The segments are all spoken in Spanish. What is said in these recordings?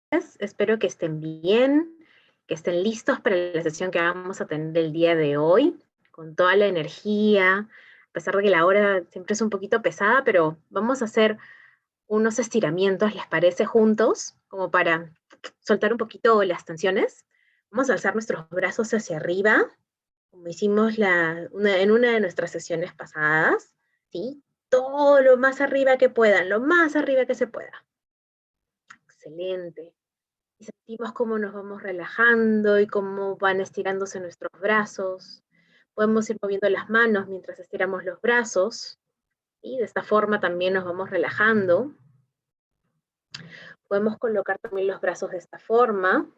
Espero que estén bien, que estén listos para la sesión que vamos a tener el día de hoy, con toda la energía, a pesar de que la hora siempre es un poquito pesada, pero vamos a hacer unos estiramientos, ¿les parece, juntos? Como para soltar un poquito las tensiones. Vamos a alzar nuestros brazos hacia arriba, como hicimos en una de nuestras sesiones pasadas, ¿sí? Todo lo más arriba que puedan, lo más arriba que se pueda. Excelente. Y sentimos cómo nos vamos relajando y cómo van estirándose nuestros brazos. Podemos ir moviendo las manos mientras estiramos los brazos, y de esta forma también nos vamos relajando. Podemos colocar también los brazos de esta forma,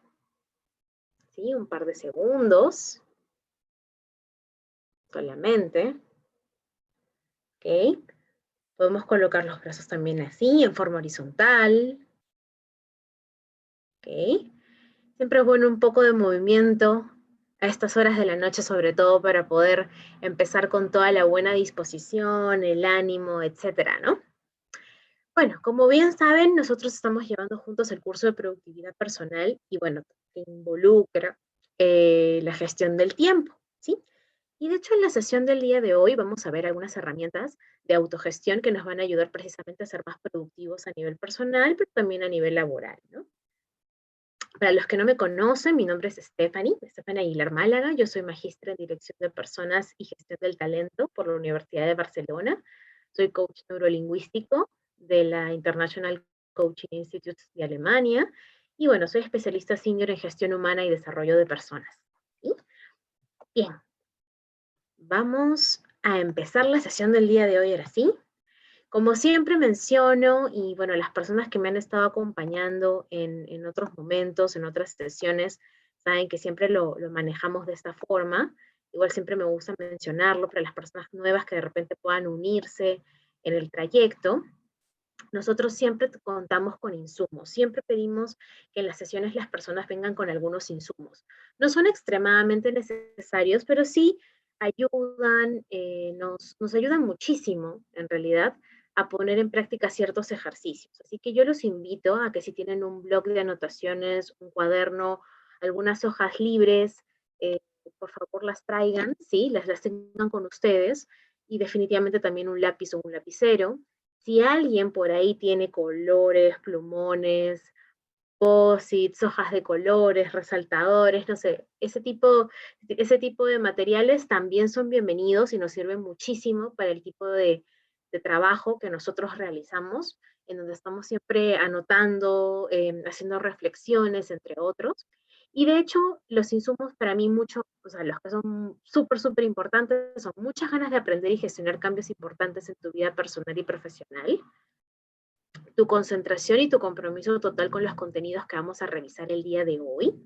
¿sí? Un par de segundos, solamente. ¿Ok? Podemos colocar los brazos también así, en forma horizontal. ¿Ok? Siempre es bueno un poco de movimiento a estas horas de la noche, sobre todo para poder empezar con toda la buena disposición, el ánimo, etcétera, ¿no? Bueno, como bien saben, nosotros estamos llevando juntos el curso de productividad personal y bueno, que involucra la gestión del tiempo, ¿sí? Y de hecho en la sesión del día de hoy vamos a ver algunas herramientas de autogestión que nos van a ayudar precisamente a ser más productivos a nivel personal, pero también a nivel laboral, ¿no? Para los que no me conocen, mi nombre es Stephanie Aguilar Málaga. Yo soy magistra en Dirección de Personas y Gestión del Talento por la Universidad de Barcelona. Soy coach neurolingüístico de la International Coaching Institute de Alemania. Y bueno, soy especialista senior en gestión humana y desarrollo de personas. ¿Sí? Bien, vamos a empezar la sesión del día de hoy ahora sí. Como siempre menciono, y bueno, las personas que me han estado acompañando en otros momentos, en otras sesiones, saben que siempre lo manejamos de esta forma. Igual siempre me gusta mencionarlo para las personas nuevas que de repente puedan unirse en el trayecto. Nosotros siempre contamos con insumos, siempre pedimos que en las sesiones las personas vengan con algunos insumos. No son extremadamente necesarios, pero sí ayudan, nos ayudan muchísimo, en realidad, a poner en práctica ciertos ejercicios. Así que yo los invito a que si tienen un blog de anotaciones, un cuaderno, algunas hojas libres, eh, por favor las traigan, ¿sí? Las tengan con ustedes, y definitivamente también un lápiz o un lapicero. Si alguien por ahí tiene colores, plumones, posits, hojas de colores, resaltadores, no sé, ese tipo de materiales también son bienvenidos y nos sirven muchísimo para el tipo de trabajo que nosotros realizamos, en donde estamos siempre anotando, haciendo reflexiones, entre otros. Y de hecho, los insumos para mí mucho, o sea, los que son súper, súper importantes, son muchas ganas de aprender y gestionar cambios importantes en tu vida personal y profesional, tu concentración y tu compromiso total con los contenidos que vamos a revisar el día de hoy,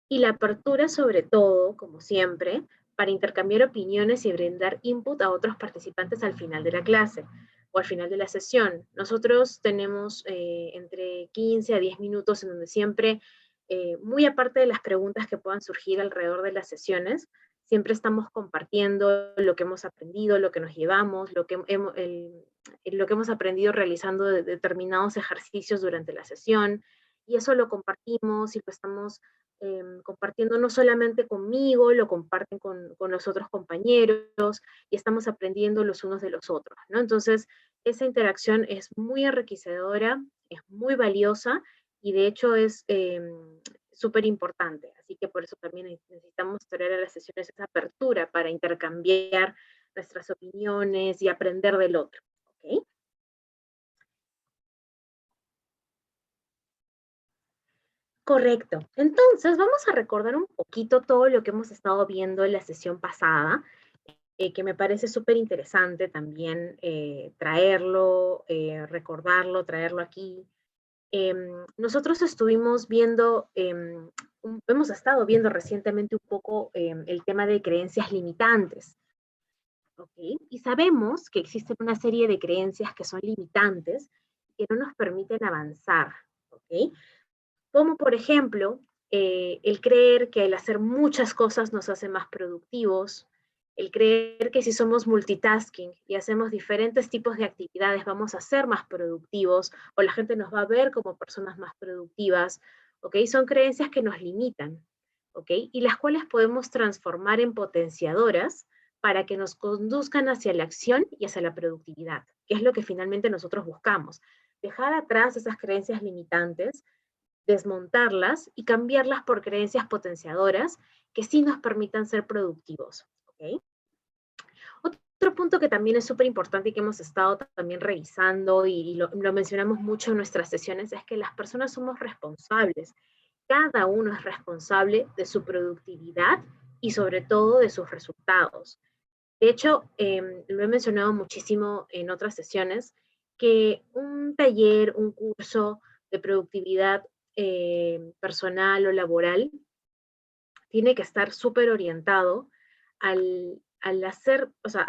y la apertura sobre todo, como siempre, para intercambiar opiniones y brindar input a otros participantes al final de la clase o al final de la sesión. Nosotros tenemos entre 15 a 10 minutos en donde siempre, muy aparte de las preguntas que puedan surgir alrededor de las sesiones, siempre estamos compartiendo lo que hemos aprendido, lo que nos llevamos, lo que hemos aprendido realizando determinados ejercicios durante la sesión, y eso lo compartimos y lo estamos compartiendo no solamente conmigo, lo comparten con los otros compañeros, y estamos aprendiendo los unos de los otros, ¿no? Entonces, esa interacción es muy enriquecedora, es muy valiosa, y de hecho es súper importante. Así que por eso también necesitamos traer a las sesiones esa apertura para intercambiar nuestras opiniones y aprender del otro. ¿Ok? Correcto. Entonces, vamos a recordar un poquito todo lo que hemos estado viendo en la sesión pasada, que me parece súper interesante también traerlo, recordarlo, traerlo aquí. Nosotros estuvimos viendo, hemos estado viendo recientemente un poco el tema de creencias limitantes, ¿ok? Y sabemos que existen una serie de creencias que son limitantes, que no nos permiten avanzar, ¿ok? Como por ejemplo, el creer que el hacer muchas cosas nos hace más productivos, El creer que si somos multitasking y hacemos diferentes tipos de actividades vamos a ser más productivos o la gente nos va a ver como personas más productivas, ¿ok? Son creencias que nos limitan, ¿ok? Y las cuales podemos transformar en potenciadoras para que nos conduzcan hacia la acción y hacia la productividad, que es lo que finalmente nosotros buscamos. Dejar atrás esas creencias limitantes, desmontarlas y cambiarlas por creencias potenciadoras que sí nos permitan ser productivos, ¿ok? Otro punto que también es súper importante y que hemos estado también revisando y lo mencionamos mucho en nuestras sesiones es que las personas somos responsables. Cada uno es responsable de su productividad y sobre todo de sus resultados. De hecho, lo he mencionado muchísimo en otras sesiones, que un taller, un curso de productividad personal o laboral tiene que estar súper orientado al hacer, o sea,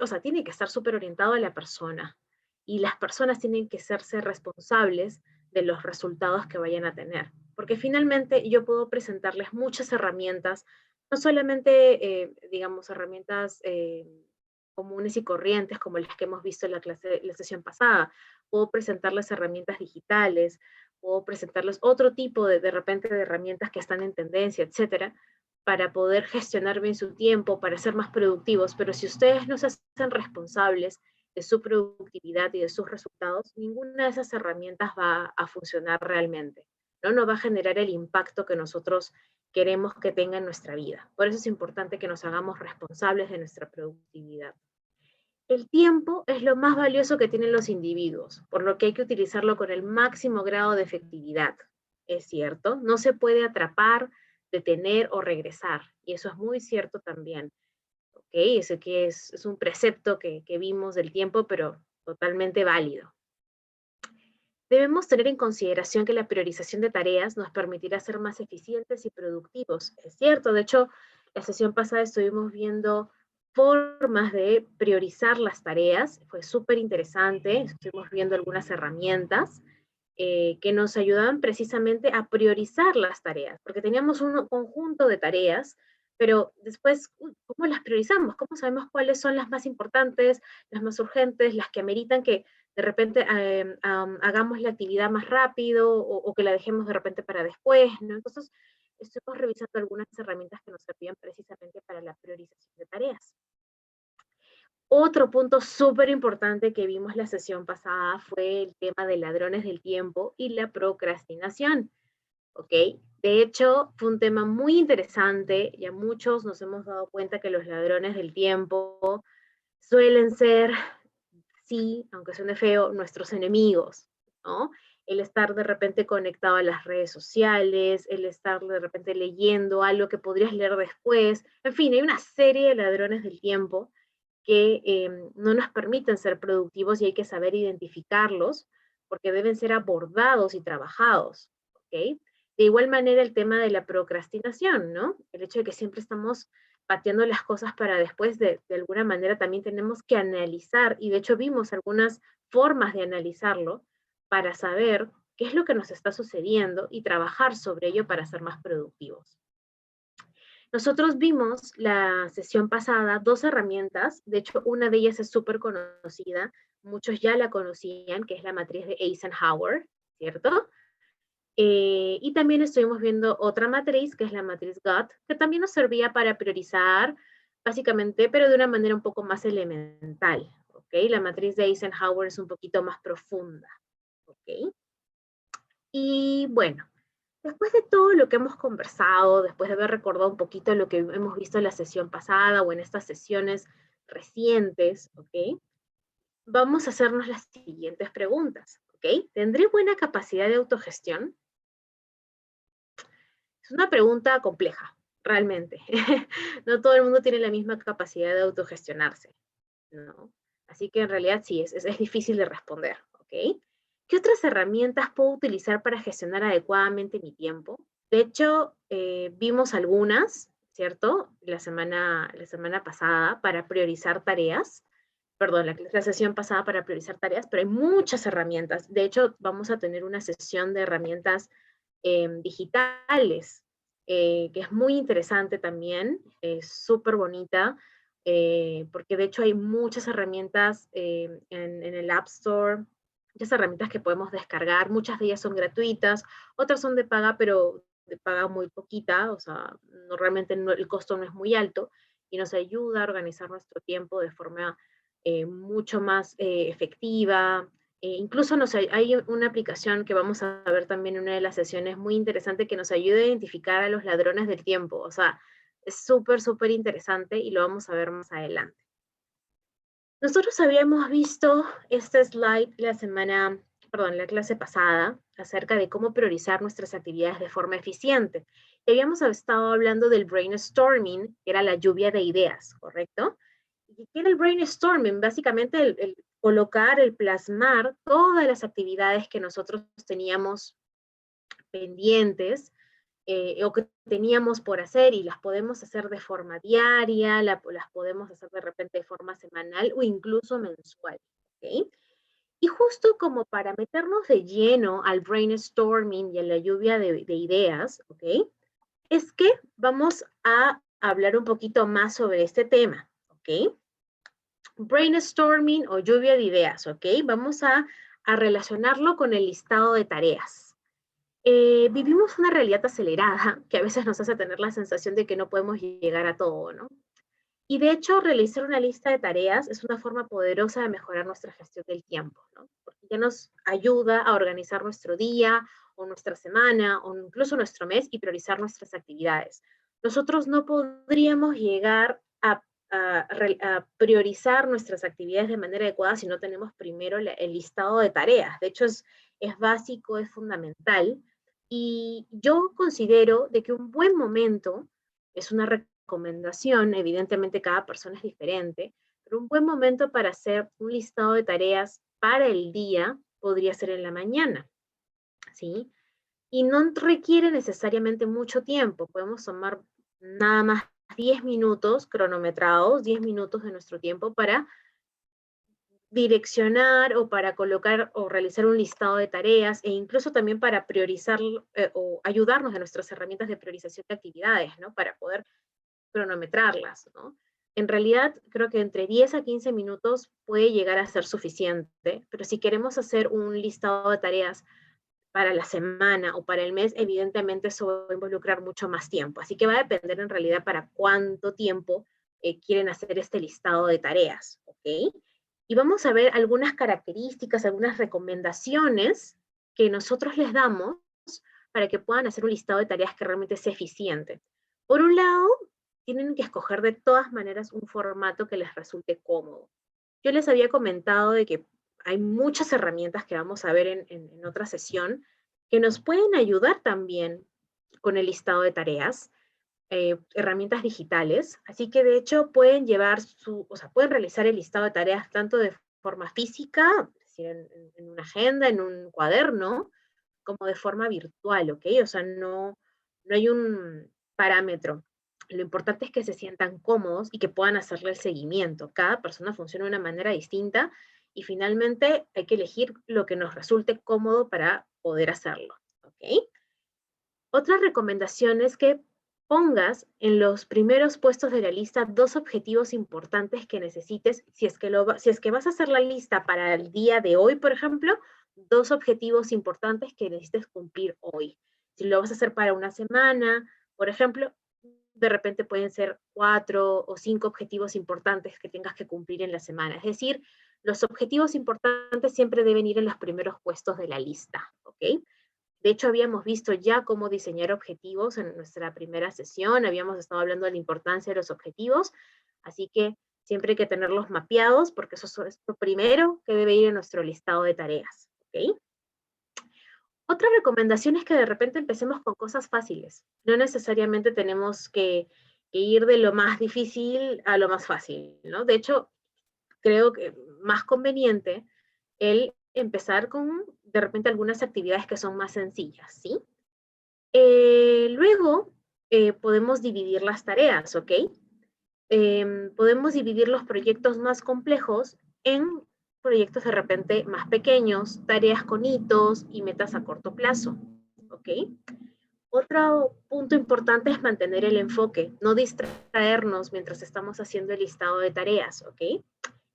o sea, tiene que estar súper orientado a la persona. Y las personas tienen que serse responsables de los resultados que vayan a tener. Porque finalmente yo puedo presentarles muchas herramientas, no solamente, digamos, herramientas comunes y corrientes como las que hemos visto en la sesión pasada. Puedo presentarles herramientas digitales, puedo presentarles otro tipo de repente de herramientas que están en tendencia, etcétera, para poder gestionar bien su tiempo, para ser más productivos, pero si ustedes no se hacen responsables de su productividad y de sus resultados, ninguna de esas herramientas va a funcionar realmente, ¿no? No va a generar el impacto que nosotros queremos que tenga en nuestra vida. Por eso es importante que nos hagamos responsables de nuestra productividad. El tiempo es lo más valioso que tienen los individuos, por lo que hay que utilizarlo con el máximo grado de efectividad. Es cierto, no se puede atrapar, detener o regresar, y eso es muy cierto también. ¿Ok? Eso que es un precepto que vimos del tiempo, pero totalmente válido. Debemos tener en consideración que la priorización de tareas nos permitirá ser más eficientes y productivos. Es cierto, de hecho, la sesión pasada estuvimos viendo formas de priorizar las tareas, fue súper interesante, estuvimos viendo algunas herramientas que nos ayudaban precisamente a priorizar las tareas, porque teníamos un conjunto de tareas, pero después, ¿cómo las priorizamos? ¿Cómo sabemos cuáles son las más importantes, las más urgentes, las que ameritan que de repente hagamos la actividad más rápido o que la dejemos de repente para después, ¿no? Entonces, estuvimos revisando algunas herramientas que nos servían precisamente para la priorización de tareas. Otro punto súper importante que vimos la sesión pasada fue el tema de ladrones del tiempo y la procrastinación, ¿ok? De hecho, fue un tema muy interesante y a muchos nos hemos dado cuenta que los ladrones del tiempo suelen ser, sí, aunque suene feo, nuestros enemigos, ¿no? El estar de repente conectado a las redes sociales, el estar de repente leyendo algo que podrías leer después, en fin, hay una serie de ladrones del tiempo que no nos permiten ser productivos y hay que saber identificarlos porque deben ser abordados y trabajados, ¿ok? De igual manera el tema de la procrastinación, ¿no? El hecho de que siempre estamos pateando las cosas para después, de alguna manera también tenemos que analizar, y de hecho vimos algunas formas de analizarlo para saber qué es lo que nos está sucediendo y trabajar sobre ello para ser más productivos. Nosotros vimos la sesión pasada dos herramientas, de hecho una de ellas es súper conocida, muchos ya la conocían, que es la matriz de Eisenhower, ¿cierto? Y también estuvimos viendo otra matriz, que es la matriz GOT, que también nos servía para priorizar, básicamente, pero de una manera un poco más elemental, ¿ok? La matriz de Eisenhower es un poquito más profunda, ¿ok? Y bueno, después de todo lo que hemos conversado, después de haber recordado un poquito lo que hemos visto en la sesión pasada o en estas sesiones recientes, ¿ok? Vamos a hacernos las siguientes preguntas, ¿ok? ¿Tendré buena capacidad de autogestión? Es una pregunta compleja, realmente. No todo el mundo tiene la misma capacidad de autogestionarse, ¿no? Así que en realidad sí, es difícil de responder, ¿ok? ¿Qué otras herramientas puedo utilizar para gestionar adecuadamente mi tiempo? De hecho, vimos algunas, ¿cierto? La semana pasada para priorizar tareas, perdón, la sesión pasada para priorizar tareas, pero hay muchas herramientas. De hecho, vamos a tener una sesión de herramientas digitales, que es muy interesante también, es súper bonita, porque de hecho hay muchas herramientas en el App Store, muchas herramientas que podemos descargar, muchas de ellas son gratuitas, otras son de paga, pero de paga muy poquita, o sea, no, realmente el costo no es muy alto, y nos ayuda a organizar nuestro tiempo de forma mucho más efectiva. Incluso hay una aplicación que vamos a ver también en una de las sesiones muy interesante que nos ayuda a identificar a los ladrones del tiempo. O sea, es súper, súper interesante y lo vamos a ver más adelante. Nosotros habíamos visto este slide la clase pasada, acerca de cómo priorizar nuestras actividades de forma eficiente. Y habíamos estado hablando del brainstorming, que era la lluvia de ideas, ¿correcto? ¿Y qué era el brainstorming? Básicamente el colocar, el plasmar todas las actividades que nosotros teníamos pendientes o que teníamos por hacer y las podemos hacer de forma diaria, las podemos hacer de repente de forma semanal o incluso mensual. ¿Okay? Y justo como para meternos de lleno al brainstorming y a la lluvia de ideas, ¿ok? Es que vamos a hablar un poquito más sobre este tema, ¿ok? Brainstorming o lluvia de ideas, ¿ok? Vamos a relacionarlo con el listado de tareas. Vivimos una realidad acelerada que a veces nos hace tener la sensación de que no podemos llegar a todo, ¿no? Y de hecho, realizar una lista de tareas es una forma poderosa de mejorar nuestra gestión del tiempo, ¿no? Porque ya nos ayuda a organizar nuestro día o nuestra semana o incluso nuestro mes y priorizar nuestras actividades. Nosotros no podríamos llegar a priorizar nuestras actividades de manera adecuada si no tenemos primero el listado de tareas. De hecho, es básico, es fundamental. Y yo considero de que un buen momento es una recomendación, evidentemente cada persona es diferente, pero un buen momento para hacer un listado de tareas para el día podría ser en la mañana, ¿sí? Y no requiere necesariamente mucho tiempo, podemos tomar nada más 10 minutos cronometrados, 10 minutos de nuestro tiempo para direccionar o para colocar o realizar un listado de tareas e incluso también para priorizar o ayudarnos de nuestras herramientas de priorización de actividades, ¿no? Para poder cronometrarlas, ¿no? En realidad, creo que entre 10 a 15 minutos puede llegar a ser suficiente, pero si queremos hacer un listado de tareas para la semana o para el mes, evidentemente eso va a involucrar mucho más tiempo. Así que va a depender en realidad para cuánto tiempo quieren hacer este listado de tareas, ¿ok? Y vamos a ver algunas características, algunas recomendaciones que nosotros les damos para que puedan hacer un listado de tareas que realmente sea eficiente. Por un lado, tienen que escoger de todas maneras un formato que les resulte cómodo. Yo les había comentado de que hay muchas herramientas que vamos a ver en otra sesión que nos pueden ayudar también con el listado de tareas, herramientas digitales, así que de hecho pueden llevar o sea, pueden realizar el listado de tareas tanto de forma física, es decir, en una agenda, en un cuaderno, como de forma virtual, ¿ok? O sea, no hay un parámetro. Lo importante es que se sientan cómodos y que puedan hacerle el seguimiento. Cada persona funciona de una manera distinta y finalmente hay que elegir lo que nos resulte cómodo para poder hacerlo, ¿ok? Otra recomendación es que pongas en los primeros puestos de la lista dos objetivos importantes que necesites. Si es que vas a hacer la lista para el día de hoy, por ejemplo, dos objetivos importantes que necesites cumplir hoy. Si lo vas a hacer para una semana, por ejemplo, de repente pueden ser 4 o 5 objetivos importantes que tengas que cumplir en la semana. Es decir, los objetivos importantes siempre deben ir en los primeros puestos de la lista, ¿ok? De hecho, habíamos visto ya cómo diseñar objetivos en nuestra primera sesión, habíamos estado hablando de la importancia de los objetivos, así que siempre hay que tenerlos mapeados porque eso es lo primero que debe ir en nuestro listado de tareas. ¿Ok? Otra recomendación es que de repente empecemos con cosas fáciles. No necesariamente tenemos que ir de lo más difícil a lo más fácil, ¿no? De hecho, creo que más conveniente el empezar con de repente algunas actividades que son más sencillas, ¿sí? Luego podemos dividir las tareas, ¿ok? Podemos dividir los proyectos más complejos en proyectos de repente más pequeños, tareas con hitos y metas a corto plazo, ¿ok? Otro punto importante es mantener el enfoque, no distraernos mientras estamos haciendo el listado de tareas, ¿ok?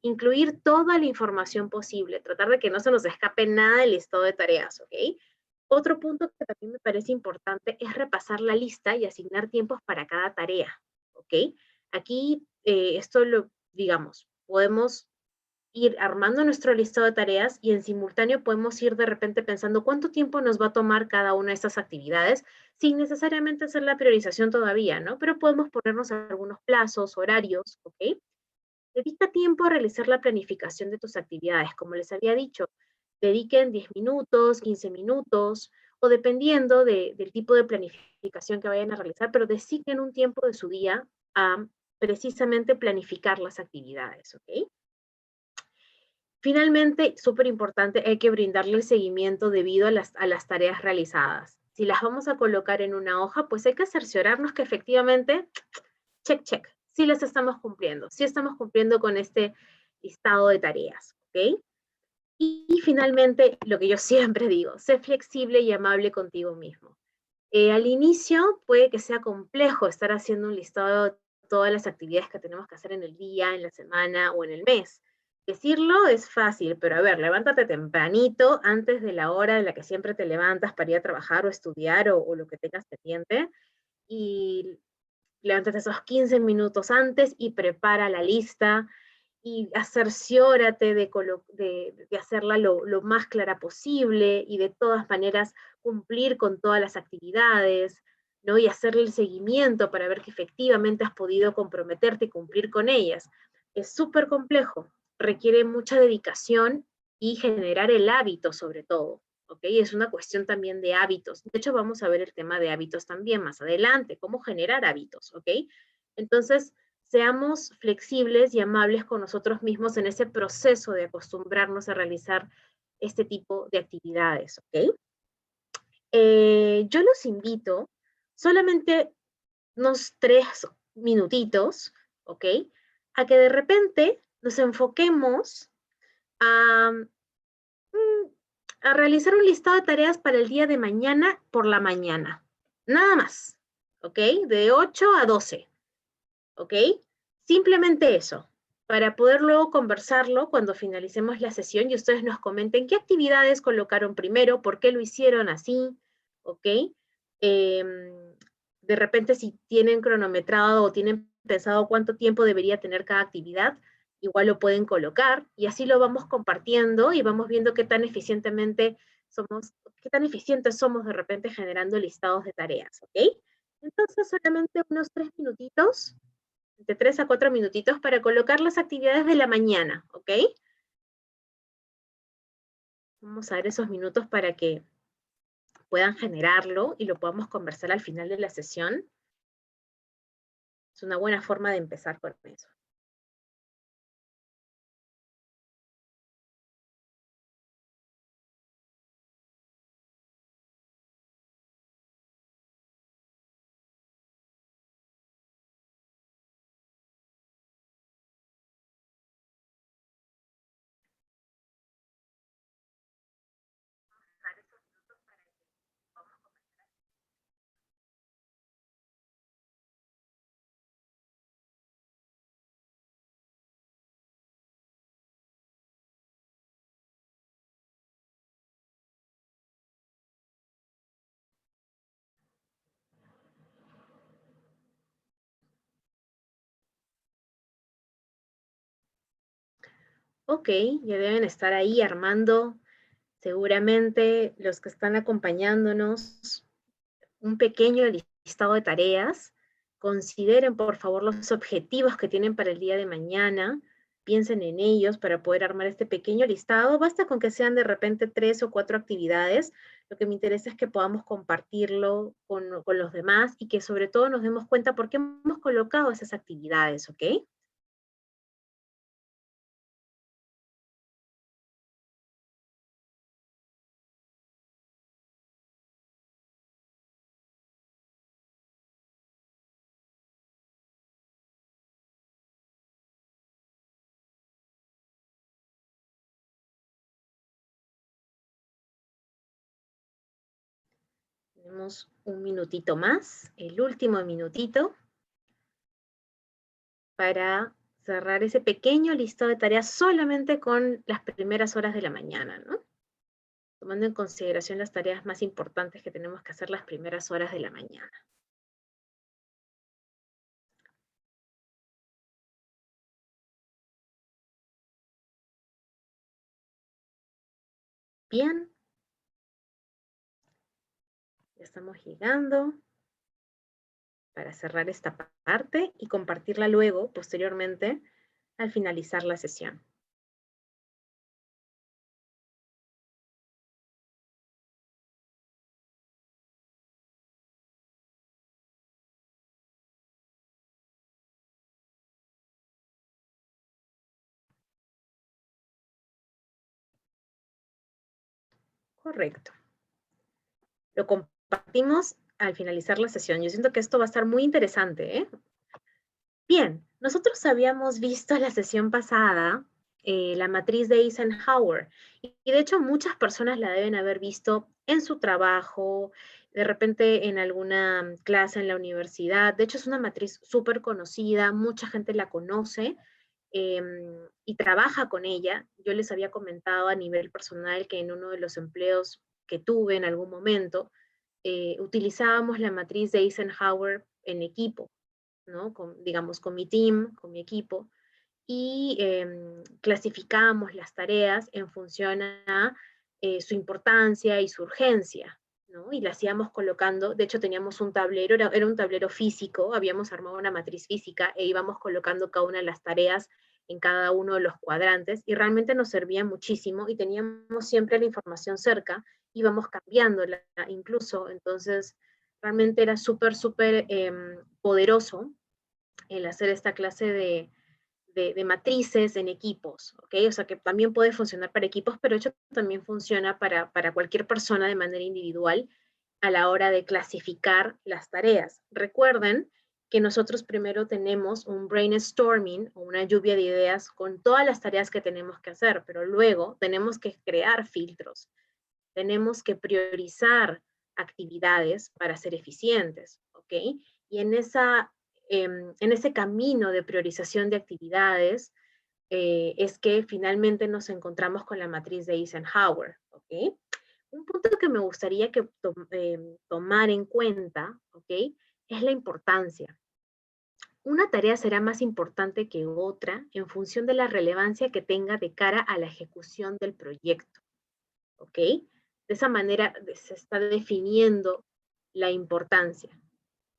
Incluir toda la información posible, tratar de que no se nos escape nada del listado de tareas, ¿ok? Otro punto que también me parece importante es repasar la lista y asignar tiempos para cada tarea, ¿ok? Aquí, esto lo, digamos, podemos ir armando nuestro listado de tareas y en simultáneo podemos ir de repente pensando cuánto tiempo nos va a tomar cada una de estas actividades sin necesariamente hacer la priorización todavía, ¿no? Pero podemos ponernos algunos plazos, horarios, ¿ok? Dedica tiempo a realizar la planificación de tus actividades. Como les había dicho, dediquen 10 minutos, 15 minutos, o dependiendo del tipo de planificación que vayan a realizar, pero designen un tiempo de su día a precisamente planificar las actividades, ¿ok? Finalmente, súper importante, hay que brindarle el seguimiento debido a las tareas realizadas. Si las vamos a colocar en una hoja, pues hay que cerciorarnos que efectivamente, check, check, sí las estamos cumpliendo, sí estamos cumpliendo con este listado de tareas, ¿ok? Y finalmente, lo que yo siempre digo, sé flexible y amable contigo mismo. Al inicio puede que sea complejo estar haciendo un listado de todas las actividades que tenemos que hacer en el día, en la semana o en el mes. Decirlo es fácil, pero a ver, levántate tempranito antes de la hora en la que siempre te levantas para ir a trabajar o estudiar o lo que tengas pendiente y levántate esos 15 minutos antes y prepara la lista y cerciórate de hacerla lo más clara posible y de todas maneras cumplir con todas las actividades, ¿no? Y hacerle el seguimiento para ver que efectivamente has podido comprometerte y cumplir con ellas. Es súper complejo, requiere mucha dedicación y generar el hábito sobre todo, ¿ok? Es una cuestión también de hábitos. De hecho, vamos a ver el tema de hábitos también más adelante, cómo generar hábitos, ¿ok? Entonces, seamos flexibles y amables con nosotros mismos en ese proceso de acostumbrarnos a realizar este tipo de actividades, ¿ok? Yo los invito solamente unos 3 minutitos, ¿ok? A que de repente nos enfoquemos a, a realizar un listado de tareas para el día de mañana por la mañana. Nada más, ¿ok? De 8 a 12. ¿Ok? Simplemente eso, para poder luego conversarlo cuando finalicemos la sesión y ustedes nos comenten qué actividades colocaron primero, por qué lo hicieron así, ¿ok? De repente si tienen cronometrado o tienen pensado cuánto tiempo debería tener cada actividad, igual lo pueden colocar y así lo vamos compartiendo y vamos viendo qué tan eficientemente somos, qué tan eficientes somos de repente generando listados de tareas, ¿ok? Entonces solamente unos 3 minutitos de 3 a 4 minutitos para colocar las actividades de la mañana, ¿ok? Vamos a ver esos minutos para que puedan generarlo y lo podamos conversar al final de la sesión. Es una buena forma de empezar con eso. Ok, ya deben estar ahí armando seguramente los que están acompañándonos un pequeño listado de tareas. Consideren, por favor, los objetivos que tienen para el día de mañana. Piensen en ellos para poder armar este pequeño listado. Basta con que sean de repente 3 o 4 actividades. Lo que me interesa es que podamos compartirlo con los demás y que sobre todo nos demos cuenta por qué hemos colocado esas actividades, ¿ok? Tenemos un minutito más, el último minutito, para cerrar ese pequeño listado de tareas solamente con las primeras horas de la mañana, ¿no? Tomando en consideración las tareas más importantes que tenemos que hacer las primeras horas de la mañana. Bien, ya estamos llegando para cerrar esta parte y compartirla luego, posteriormente, al finalizar la sesión. Correcto. Lo compartimos al finalizar la sesión. Yo siento que esto va a estar muy interesante, ¿eh? Bien, nosotros habíamos visto la sesión pasada la matriz de Eisenhower y de hecho muchas personas la deben haber visto en su trabajo, de repente en alguna clase en la universidad. De hecho es una matriz súper conocida, mucha gente la conoce y trabaja con ella. Yo les había comentado a nivel personal que en uno de los empleos que tuve en algún momento, utilizábamos la matriz de Eisenhower en equipo, ¿no? Digamos, con mi team, con mi equipo, y clasificábamos las tareas en función a su importancia y su urgencia, ¿no? Y la hacíamos colocando, de hecho teníamos un tablero, era un tablero físico, habíamos armado una matriz física e íbamos colocando cada una de las tareas en cada uno de los cuadrantes y realmente nos servía muchísimo y teníamos siempre la información cerca, íbamos cambiándola incluso, entonces realmente era súper, súper poderoso el hacer esta clase de matrices en equipos, ¿ok? O sea que también puede funcionar para equipos, pero de hecho también funciona para cualquier persona de manera individual a la hora de clasificar las tareas. Recuerden que nosotros primero tenemos un brainstorming o una lluvia de ideas con todas las tareas que tenemos que hacer, pero luego tenemos que crear filtros, tenemos que priorizar actividades para ser eficientes, ¿ok? Y en ese camino de priorización de actividades es que finalmente nos encontramos con la matriz de Eisenhower, ¿ok? Un punto que me gustaría que tomar en cuenta, ¿ok? Es la importancia. Una tarea será más importante que otra en función de la relevancia que tenga de cara a la ejecución del proyecto. ¿Ok? De esa manera se está definiendo la importancia.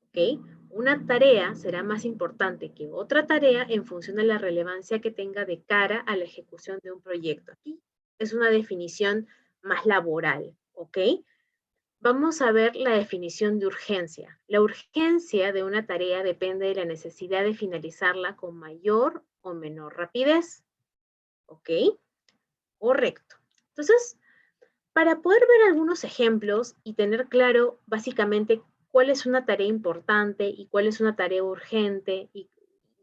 ¿Ok? Una tarea será más importante que otra tarea en función de la relevancia que tenga de cara a la ejecución de un proyecto. Aquí es una definición más laboral. ¿Ok? Vamos a ver la definición de urgencia. La urgencia de una tarea depende de la necesidad de finalizarla con mayor o menor rapidez. ¿Ok? Correcto. Entonces, para poder ver algunos ejemplos y tener claro básicamente cuál es una tarea importante y cuál es una tarea urgente y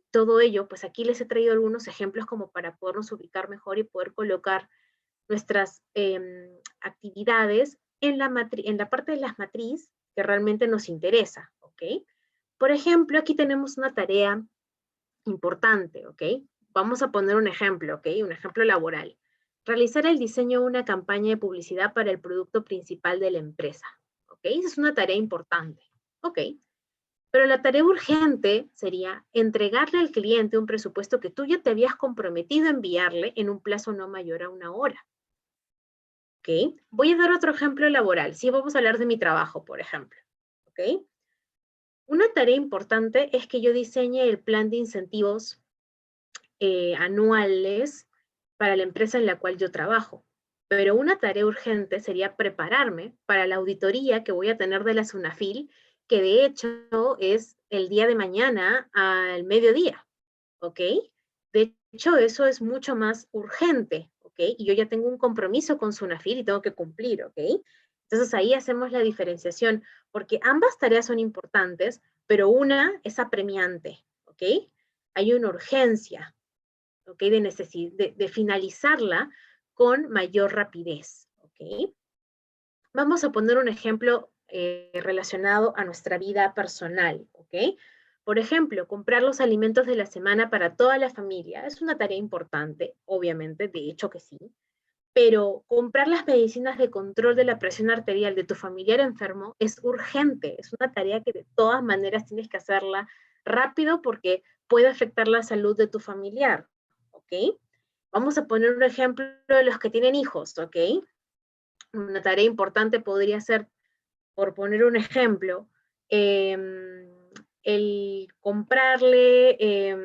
todo ello, pues aquí les he traído algunos ejemplos como para podernos ubicar mejor y poder colocar nuestras actividades en la parte de las matriz que realmente nos interesa, ¿ok? Por ejemplo, aquí tenemos una tarea importante, ¿ok? Vamos a poner un ejemplo, ¿ok? Un ejemplo laboral. Realizar el diseño de una campaña de publicidad para el producto principal de la empresa, ¿ok? Esa es una tarea importante, ¿ok? Pero la tarea urgente sería entregarle al cliente un presupuesto que tú ya te habías comprometido a enviarle en un plazo no mayor a una hora, ¿ok? Voy a dar otro ejemplo laboral. Sí, vamos a hablar de mi trabajo, por ejemplo, ¿ok? Una tarea importante es que yo diseñe el plan de incentivos anuales para la empresa en la cual yo trabajo. Pero una tarea urgente sería prepararme para la auditoría que voy a tener de la SUNAFIL, que de hecho es el día de mañana al mediodía, ¿ok? De hecho, eso es mucho más urgente, ¿ok? Y yo ya tengo un compromiso con SUNAFIL y tengo que cumplir, ¿ok? Entonces ahí hacemos la diferenciación, porque ambas tareas son importantes, pero una es apremiante, ¿ok? Hay una urgencia, ¿ok? De finalizarla con mayor rapidez, ¿ok? Vamos a poner un ejemplo relacionado a nuestra vida personal, ¿ok? Por ejemplo, comprar los alimentos de la semana para toda la familia es una tarea importante, obviamente, de hecho que sí, pero comprar las medicinas de control de la presión arterial de tu familiar enfermo es urgente, es una tarea que de todas maneras tienes que hacerla rápido porque puede afectar la salud de tu familiar, ¿ok? Vamos a poner un ejemplo de los que tienen hijos, ¿ok? Una tarea importante podría ser, por poner un ejemplo, el comprarle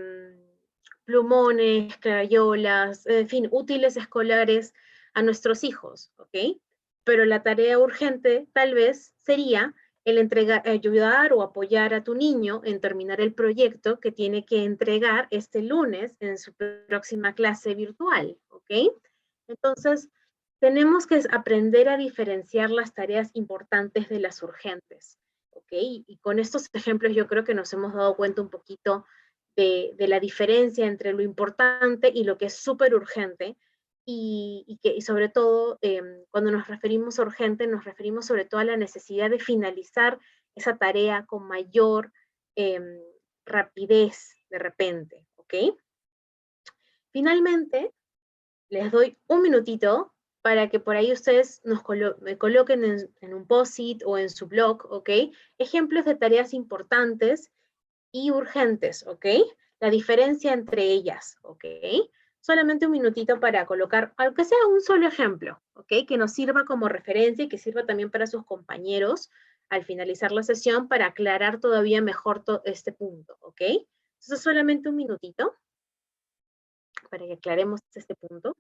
plumones, crayolas, en fin, útiles escolares a nuestros hijos, ¿ok? Pero la tarea urgente tal vez sería el ayudar o apoyar a tu niño en terminar el proyecto que tiene que entregar este lunes en su próxima clase virtual, ¿ok? Entonces, tenemos que aprender a diferenciar las tareas importantes de las urgentes, ¿ok? Y con estos ejemplos yo creo que nos hemos dado cuenta un poquito de la diferencia entre lo importante y lo que es súper urgente, y sobre todo, cuando nos referimos a urgente, nos referimos sobre todo a la necesidad de finalizar esa tarea con mayor em, rapidez de repente, ¿ok? Finalmente, les doy un minutito para que por ahí ustedes me coloquen en un post-it o en su blog, ¿ok? Ejemplos de tareas importantes y urgentes, ¿ok? La diferencia entre ellas, ¿ok? Solamente un minutito para colocar, aunque sea un solo ejemplo, ¿ok? Que nos sirva como referencia y que sirva también para sus compañeros al finalizar la sesión para aclarar todavía mejor este punto, ¿ok? Entonces solamente un minutito para que aclaremos este punto.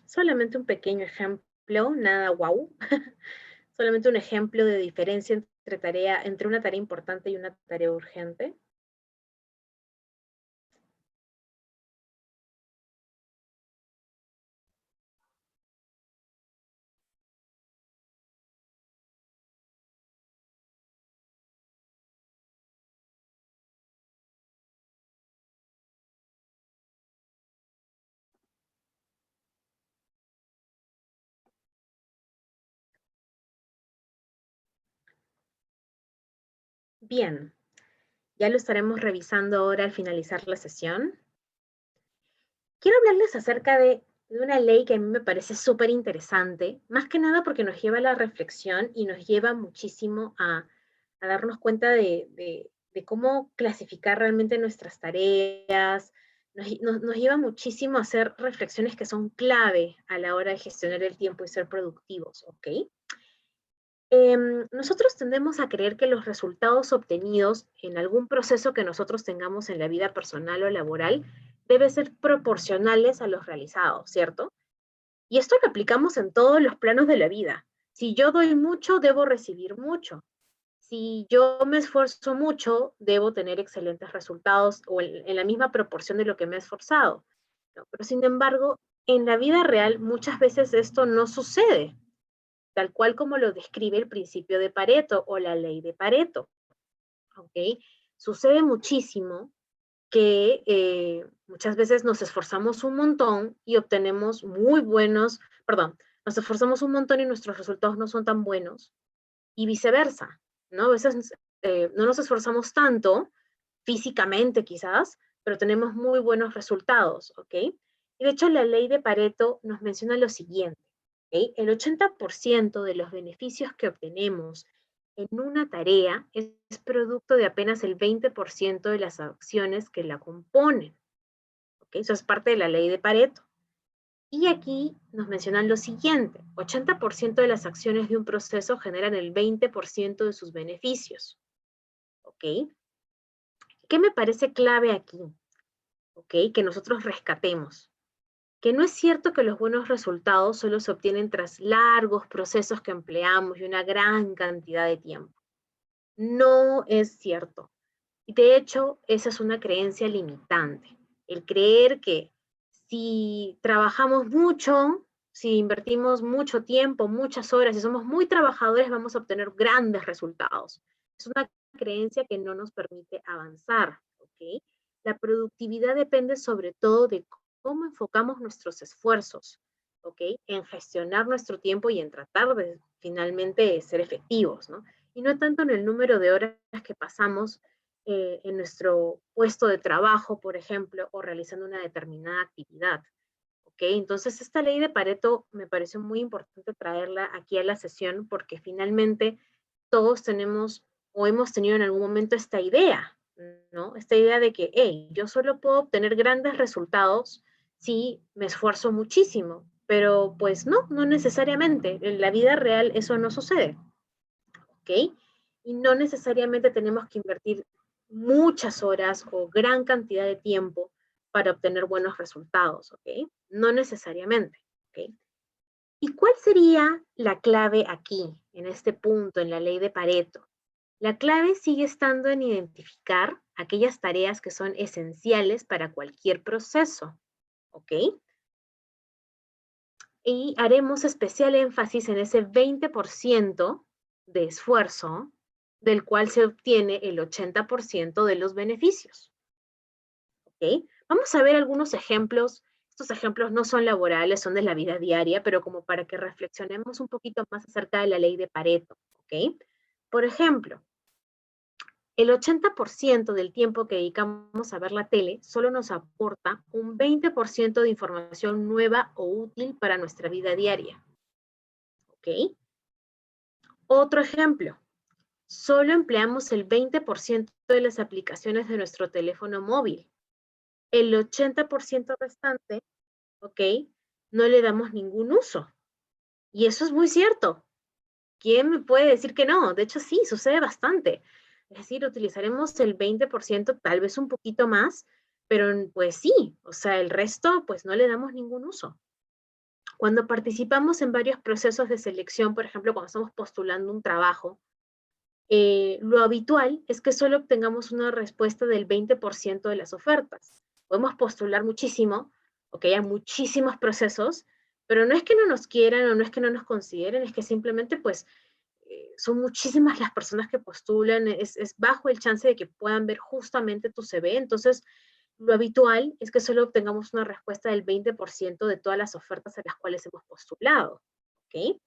Solamente un pequeño ejemplo, nada wow. Solamente un ejemplo de diferencia entre una tarea importante y una tarea urgente. Bien, ya lo estaremos revisando ahora al finalizar la sesión. Quiero hablarles acerca de una ley que a mí me parece súper interesante, más que nada porque nos lleva a la reflexión y nos lleva muchísimo a darnos cuenta de cómo clasificar realmente nuestras tareas, nos lleva muchísimo a hacer reflexiones que son clave a la hora de gestionar el tiempo y ser productivos, ¿ok? Nosotros tendemos a creer que los resultados obtenidos en algún proceso que nosotros tengamos en la vida personal o laboral deben ser proporcionales a los realizados, ¿cierto? Y esto lo aplicamos en todos los planos de la vida. Si yo doy mucho, debo recibir mucho. Si yo me esfuerzo mucho, debo tener excelentes resultados o en la misma proporción de lo que me he esforzado, ¿no? Pero sin embargo, en la vida real muchas veces esto no sucede, tal cual como lo describe el principio de Pareto o la ley de Pareto, ¿ok? Sucede muchísimo que muchas veces nos esforzamos un montón y obtenemos nos esforzamos un montón y nuestros resultados no son tan buenos, y viceversa, ¿no? A veces no nos esforzamos tanto, físicamente quizás, pero tenemos muy buenos resultados, ¿ok? Y de hecho la ley de Pareto nos menciona lo siguiente, ¿ok? El 80% de los beneficios que obtenemos en una tarea es producto de apenas el 20% de las acciones que la componen, ¿ok? Eso es parte de la ley de Pareto. Y aquí nos mencionan lo siguiente, 80% de las acciones de un proceso generan el 20% de sus beneficios, ¿ok? ¿Qué me parece clave aquí? ¿Ok? Que nosotros rescatemos. que no es cierto que los buenos resultados solo se obtienen tras largos procesos que empleamos y una gran cantidad de tiempo. No es cierto. Y de hecho, esa es una creencia limitante. El creer que si trabajamos mucho, si invertimos mucho tiempo, muchas horas, y somos muy trabajadores, vamos a obtener grandes resultados. Es una creencia que no nos permite avanzar, ¿ok? La productividad depende sobre todo de cómo enfocamos nuestros esfuerzos, ¿ok? En gestionar nuestro tiempo y en tratar de finalmente ser efectivos, ¿no? Y no tanto en el número de horas que pasamos en nuestro puesto de trabajo, por ejemplo, o realizando una determinada actividad. ¿Ok? Entonces, esta ley de Pareto me pareció muy importante traerla aquí a la sesión porque finalmente todos tenemos o hemos tenido en algún momento esta idea, ¿no? Esta idea de que, hey, yo solo puedo obtener grandes resultados si me esfuerzo muchísimo, pero pues no, no necesariamente. En la vida real eso no sucede. ¿Ok? Y no necesariamente tenemos que invertir muchas horas o gran cantidad de tiempo para obtener buenos resultados, ¿ok? No necesariamente, ¿ok? ¿Y cuál sería la clave aquí, en este punto, en la ley de Pareto? La clave sigue estando en identificar aquellas tareas que son esenciales para cualquier proceso, ¿ok? Y haremos especial énfasis en ese 20% de esfuerzo del cual se obtiene el 80% de los beneficios. ¿Ok? Vamos a ver algunos ejemplos. Estos ejemplos no son laborales, son de la vida diaria, pero como para que reflexionemos un poquito más acerca de la ley de Pareto. ¿Ok? Por ejemplo, el 80% del tiempo que dedicamos a ver la tele solo nos aporta un 20% de información nueva o útil para nuestra vida diaria. ¿Ok? Otro ejemplo, solo empleamos el 20% de las aplicaciones de nuestro teléfono móvil. El 80% restante, ¿ok? No le damos ningún uso. Y eso es muy cierto. ¿Quién me puede decir que no? De hecho, sí, sucede bastante. Es decir, utilizaremos el 20%, tal vez un poquito más, pero pues sí, o sea, el resto, pues no le damos ningún uso. Cuando participamos en varios procesos de selección, por ejemplo, cuando estamos postulando un trabajo, lo habitual es que solo obtengamos una respuesta del 20% de las ofertas. Podemos postular muchísimo, o que haya muchísimos procesos, pero no es que no nos quieran o no es que no nos consideren, es que simplemente pues son muchísimas las personas que postulan, es bajo el chance de que puedan ver justamente tu CV, entonces lo habitual es que solo obtengamos una respuesta del 20% de todas las ofertas a las cuales hemos postulado, ¿ok?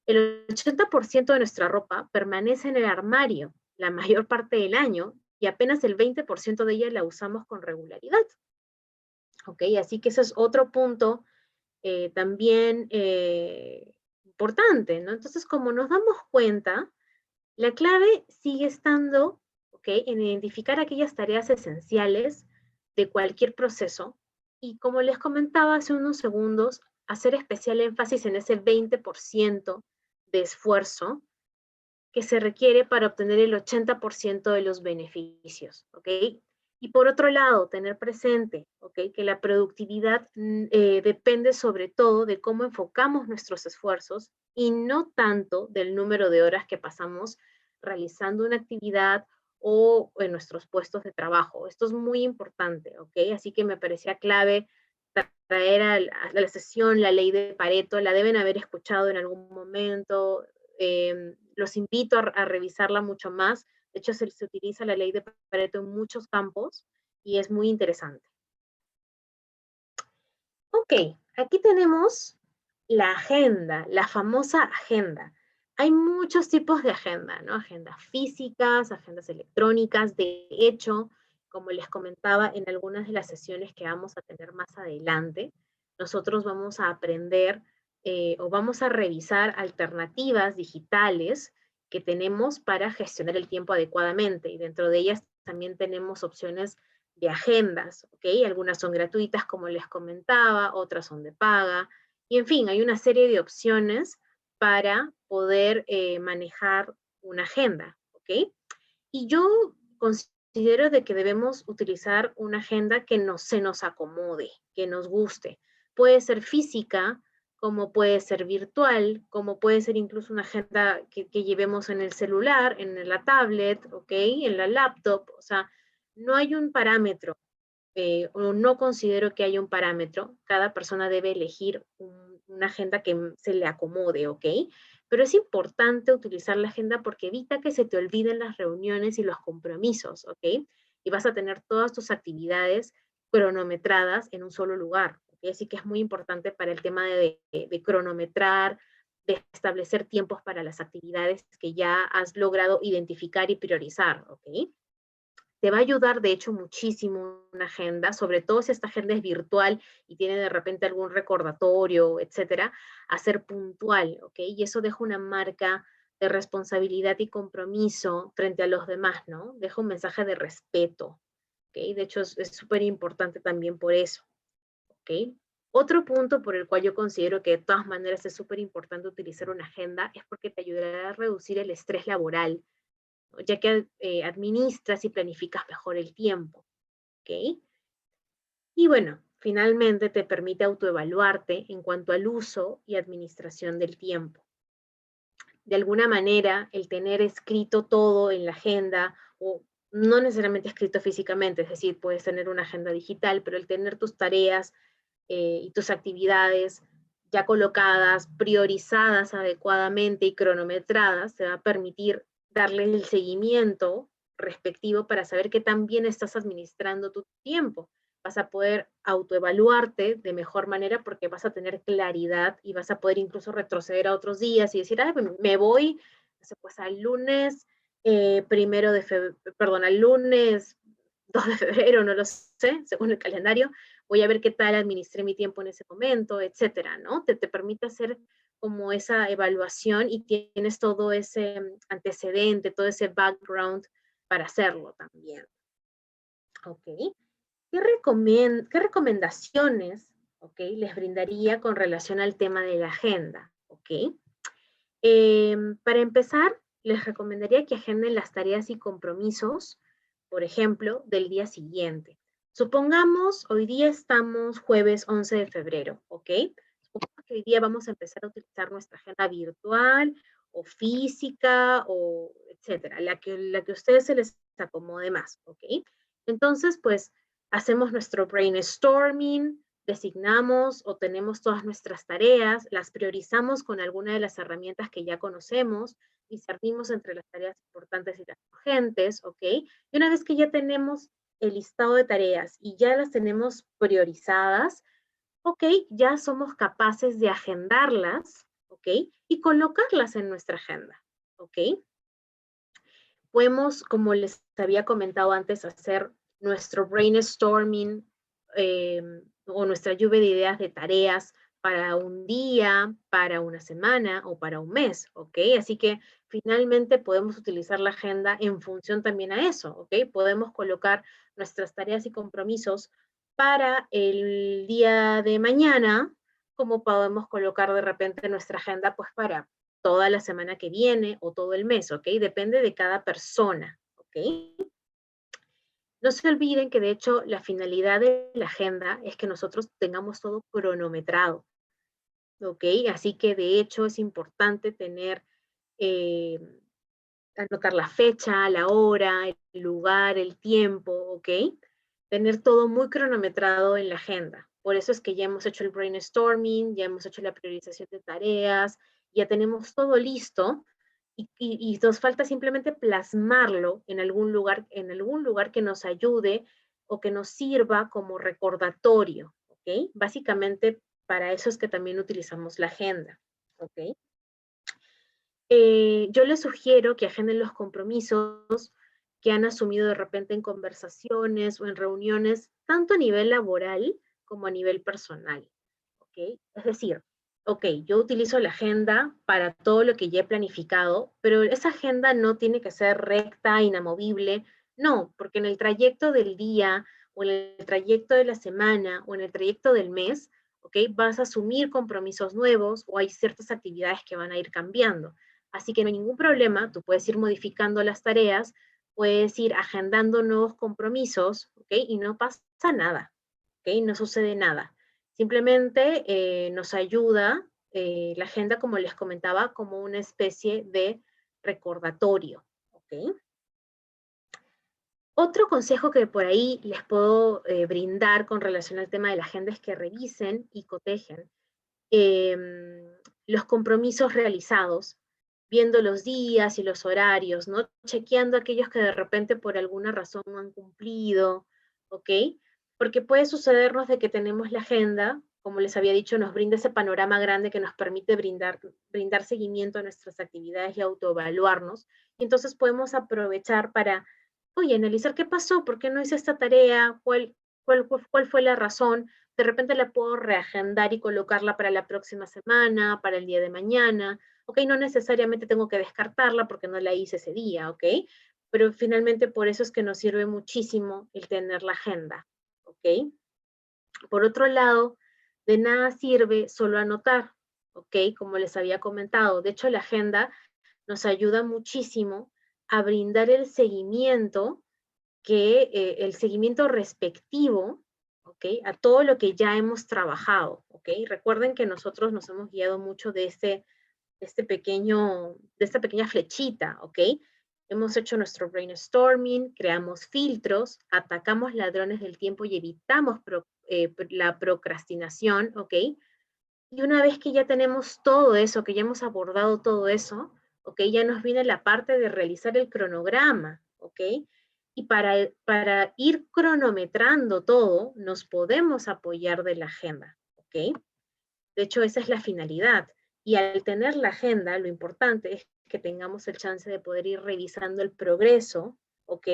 El 80% de nuestra ropa permanece en el armario la mayor parte del año y apenas el 20% de ella la usamos con regularidad. ¿Ok? Así que ese es otro punto también importante, ¿no? Entonces, como nos damos cuenta, la clave sigue estando, ¿ok? En identificar aquellas tareas esenciales de cualquier proceso y como les comentaba hace unos segundos, hacer especial énfasis en ese 20% de esfuerzo que se requiere para obtener el 80% de los beneficios, ¿ok? Y por otro lado, tener presente, ¿ok? Que la productividad depende sobre todo de cómo enfocamos nuestros esfuerzos y no tanto del número de horas que pasamos realizando una actividad o en nuestros puestos de trabajo. Esto es muy importante, ¿ok? Así que me parecía clave traer a la sesión la ley de Pareto, la deben haber escuchado en algún momento, los invito a revisarla mucho más. De hecho, se utiliza la ley de Pareto en muchos campos y es muy interesante. Ok, aquí tenemos la agenda, la famosa agenda. Hay muchos tipos de agenda, ¿no? Agendas físicas, agendas electrónicas. De hecho, como les comentaba en algunas de las sesiones que vamos a tener más adelante, nosotros vamos a aprender o vamos a revisar alternativas digitales que tenemos para gestionar el tiempo adecuadamente. Y dentro de ellas también tenemos opciones de agendas, ¿ok? Algunas son gratuitas, como les comentaba, otras son de paga, y en fin, hay una serie de opciones para poder manejar una agenda, ¿ok? Y yo considero de que debemos utilizar una agenda que se nos acomode, que nos guste. puede ser física, como puede ser virtual, como puede ser incluso una agenda que llevemos en el celular, en la tablet, ¿ok? En la laptop, o sea, no hay un parámetro, o no considero que haya un parámetro. Cada persona debe elegir una agenda que se le acomode, ¿ok? Pero es importante utilizar la agenda porque evita que se te olviden las reuniones y los compromisos, ¿ok? Y vas a tener todas tus actividades cronometradas en un solo lugar, ¿ok? Así que es muy importante para el tema de cronometrar, de establecer tiempos para las actividades que ya has logrado identificar y priorizar, ¿ok? Te va a ayudar, de hecho, muchísimo una agenda, sobre todo si esta agenda es virtual y tiene de repente algún recordatorio, etcétera, a ser puntual, ¿ok? Y eso deja una marca de responsabilidad y compromiso frente a los demás, ¿no? Deja un mensaje de respeto, ¿ok? De hecho, es súper importante también por eso, ¿ok? Otro punto por el cual yo considero que de todas maneras es súper importante utilizar una agenda es porque te ayudará a reducir el estrés laboral, ya que administras y planificas mejor el tiempo, ¿ok? Y bueno, finalmente te permite autoevaluarte en cuanto al uso y administración del tiempo. De alguna manera, el tener escrito todo en la agenda, o no necesariamente escrito físicamente, es decir, puedes tener una agenda digital, pero el tener tus tareas y tus actividades ya colocadas, priorizadas adecuadamente y cronometradas, te va a permitir darle el seguimiento respectivo para saber qué tan bien estás administrando tu tiempo. Vas a poder autoevaluarte de mejor manera porque vas a tener claridad y vas a poder incluso retroceder a otros días y decir, ah, me voy, pues al lunes primero de febrero, perdón, al lunes 2 de febrero, no lo sé, según el calendario, voy a ver qué tal administré mi tiempo en ese momento, etcétera, ¿no? Te permite hacer como esa evaluación y tienes todo ese antecedente, todo ese background para hacerlo también. ¿Ok? ¿Qué recomendaciones, ok, les brindaría con relación al tema de la agenda? ¿Ok? Para empezar, les recomendaría que agenden las tareas y compromisos, por ejemplo, del día siguiente. Supongamos, hoy día estamos jueves 11 de febrero, ¿ok? Supongamos que hoy día vamos a empezar a utilizar nuestra agenda virtual o física o etcétera, la que a ustedes se les acomode más, ¿ok? Entonces, pues, hacemos nuestro brainstorming, designamos o tenemos todas nuestras tareas, las priorizamos con alguna de las herramientas que ya conocemos, discernimos entre las tareas importantes y las urgentes, ¿ok? Y una vez que ya tenemos el listado de tareas y ya las tenemos priorizadas, ¿ok? Ya somos capaces de agendarlas, ¿ok? Y colocarlas en nuestra agenda, ¿ok? Podemos, como les había comentado antes, hacer nuestro brainstorming eh, o nuestra lluvia de ideas de tareas para un día, para una semana o para un mes, ¿ok? Así que finalmente podemos utilizar la agenda en función también a eso, ¿ok? Podemos colocar nuestras tareas y compromisos para el día de mañana, como podemos colocar de repente nuestra agenda pues para toda la semana que viene o todo el mes, ¿ok? Depende de cada persona, ¿ok? No se olviden que de hecho la finalidad de la agenda es que nosotros tengamos todo cronometrado, ¿ok? Así que de hecho es importante tener, eh, anotar la fecha, la hora, el lugar, el tiempo, ¿ok? Tener todo muy cronometrado en la agenda. Por eso es que ya hemos hecho el brainstorming, ya hemos hecho la priorización de tareas, ya tenemos todo listo y nos falta simplemente plasmarlo en algún lugar que nos ayude o que nos sirva como recordatorio, ¿ok? Básicamente para eso es que también utilizamos la agenda, ¿ok? Yo les sugiero que agenden los compromisos que han asumido de repente en conversaciones o en reuniones, tanto a nivel laboral como a nivel personal, ¿ok? Es decir, ok, yo utilizo la agenda para todo lo que ya he planificado, pero esa agenda no tiene que ser recta, inamovible, no, porque en el trayecto del día o en el trayecto de la semana o en el trayecto del mes, ok, vas a asumir compromisos nuevos o hay ciertas actividades que van a ir cambiando. Así que no hay ningún problema, tú puedes ir modificando las tareas, puedes ir agendando nuevos compromisos, ¿ok? Y no pasa nada, ¿ok? No sucede nada. Simplemente nos ayuda la agenda, como les comentaba, como una especie de recordatorio, ¿ok? Otro consejo que por ahí les puedo brindar con relación al tema de la agenda es que revisen y cotejen los compromisos realizados, viendo los días y los horarios, ¿no? Chequeando aquellos que de repente por alguna razón no han cumplido, ¿ok? Porque puede sucedernos de que tenemos la agenda, como les había dicho, nos brinda ese panorama grande que nos permite brindar seguimiento a nuestras actividades y autoevaluarnos. Y entonces podemos aprovechar para, oye, analizar qué pasó, por qué no hice esta tarea, cuál fue la razón. De repente la puedo reagendar y colocarla para la próxima semana, para el día de mañana, ¿ok? No necesariamente tengo que descartarla porque no la hice ese día, ¿ok? Pero finalmente por eso es que nos sirve muchísimo el tener la agenda, ¿ok? Por otro lado, de nada sirve solo anotar, ¿ok? Como les había comentado. De hecho, la agenda nos ayuda muchísimo a brindar el seguimiento respectivo, ¿ok? A todo lo que ya hemos trabajado, ¿ok? Recuerden que nosotros nos hemos guiado mucho de esta pequeña flechita, ¿ok? Hemos hecho nuestro brainstorming, creamos filtros, atacamos ladrones del tiempo y evitamos la procrastinación, ¿ok? Y una vez que ya tenemos todo eso, que ya hemos abordado todo eso, ¿ok? Ya nos viene la parte de realizar el cronograma, ¿ok? Y para ir cronometrando todo, nos podemos apoyar de la agenda, ¿ok? De hecho, esa es la finalidad. Y al tener la agenda, lo importante es que tengamos el chance de poder ir revisando el progreso, ¿ok?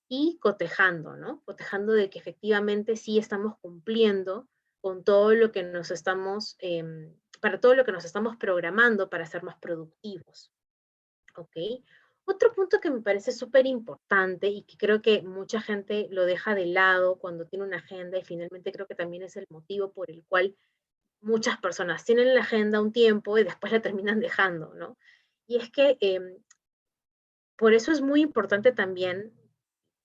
Y cotejando, ¿no? Cotejando de que efectivamente sí estamos cumpliendo con todo lo que nos estamos, para todo lo que nos estamos programando para ser más productivos, ¿ok? Otro punto que me parece súper importante y que creo que mucha gente lo deja de lado cuando tiene una agenda y finalmente creo que también es el motivo por el cual muchas personas tienen en la agenda un tiempo y después la terminan dejando, ¿no? Y es que por eso es muy importante también,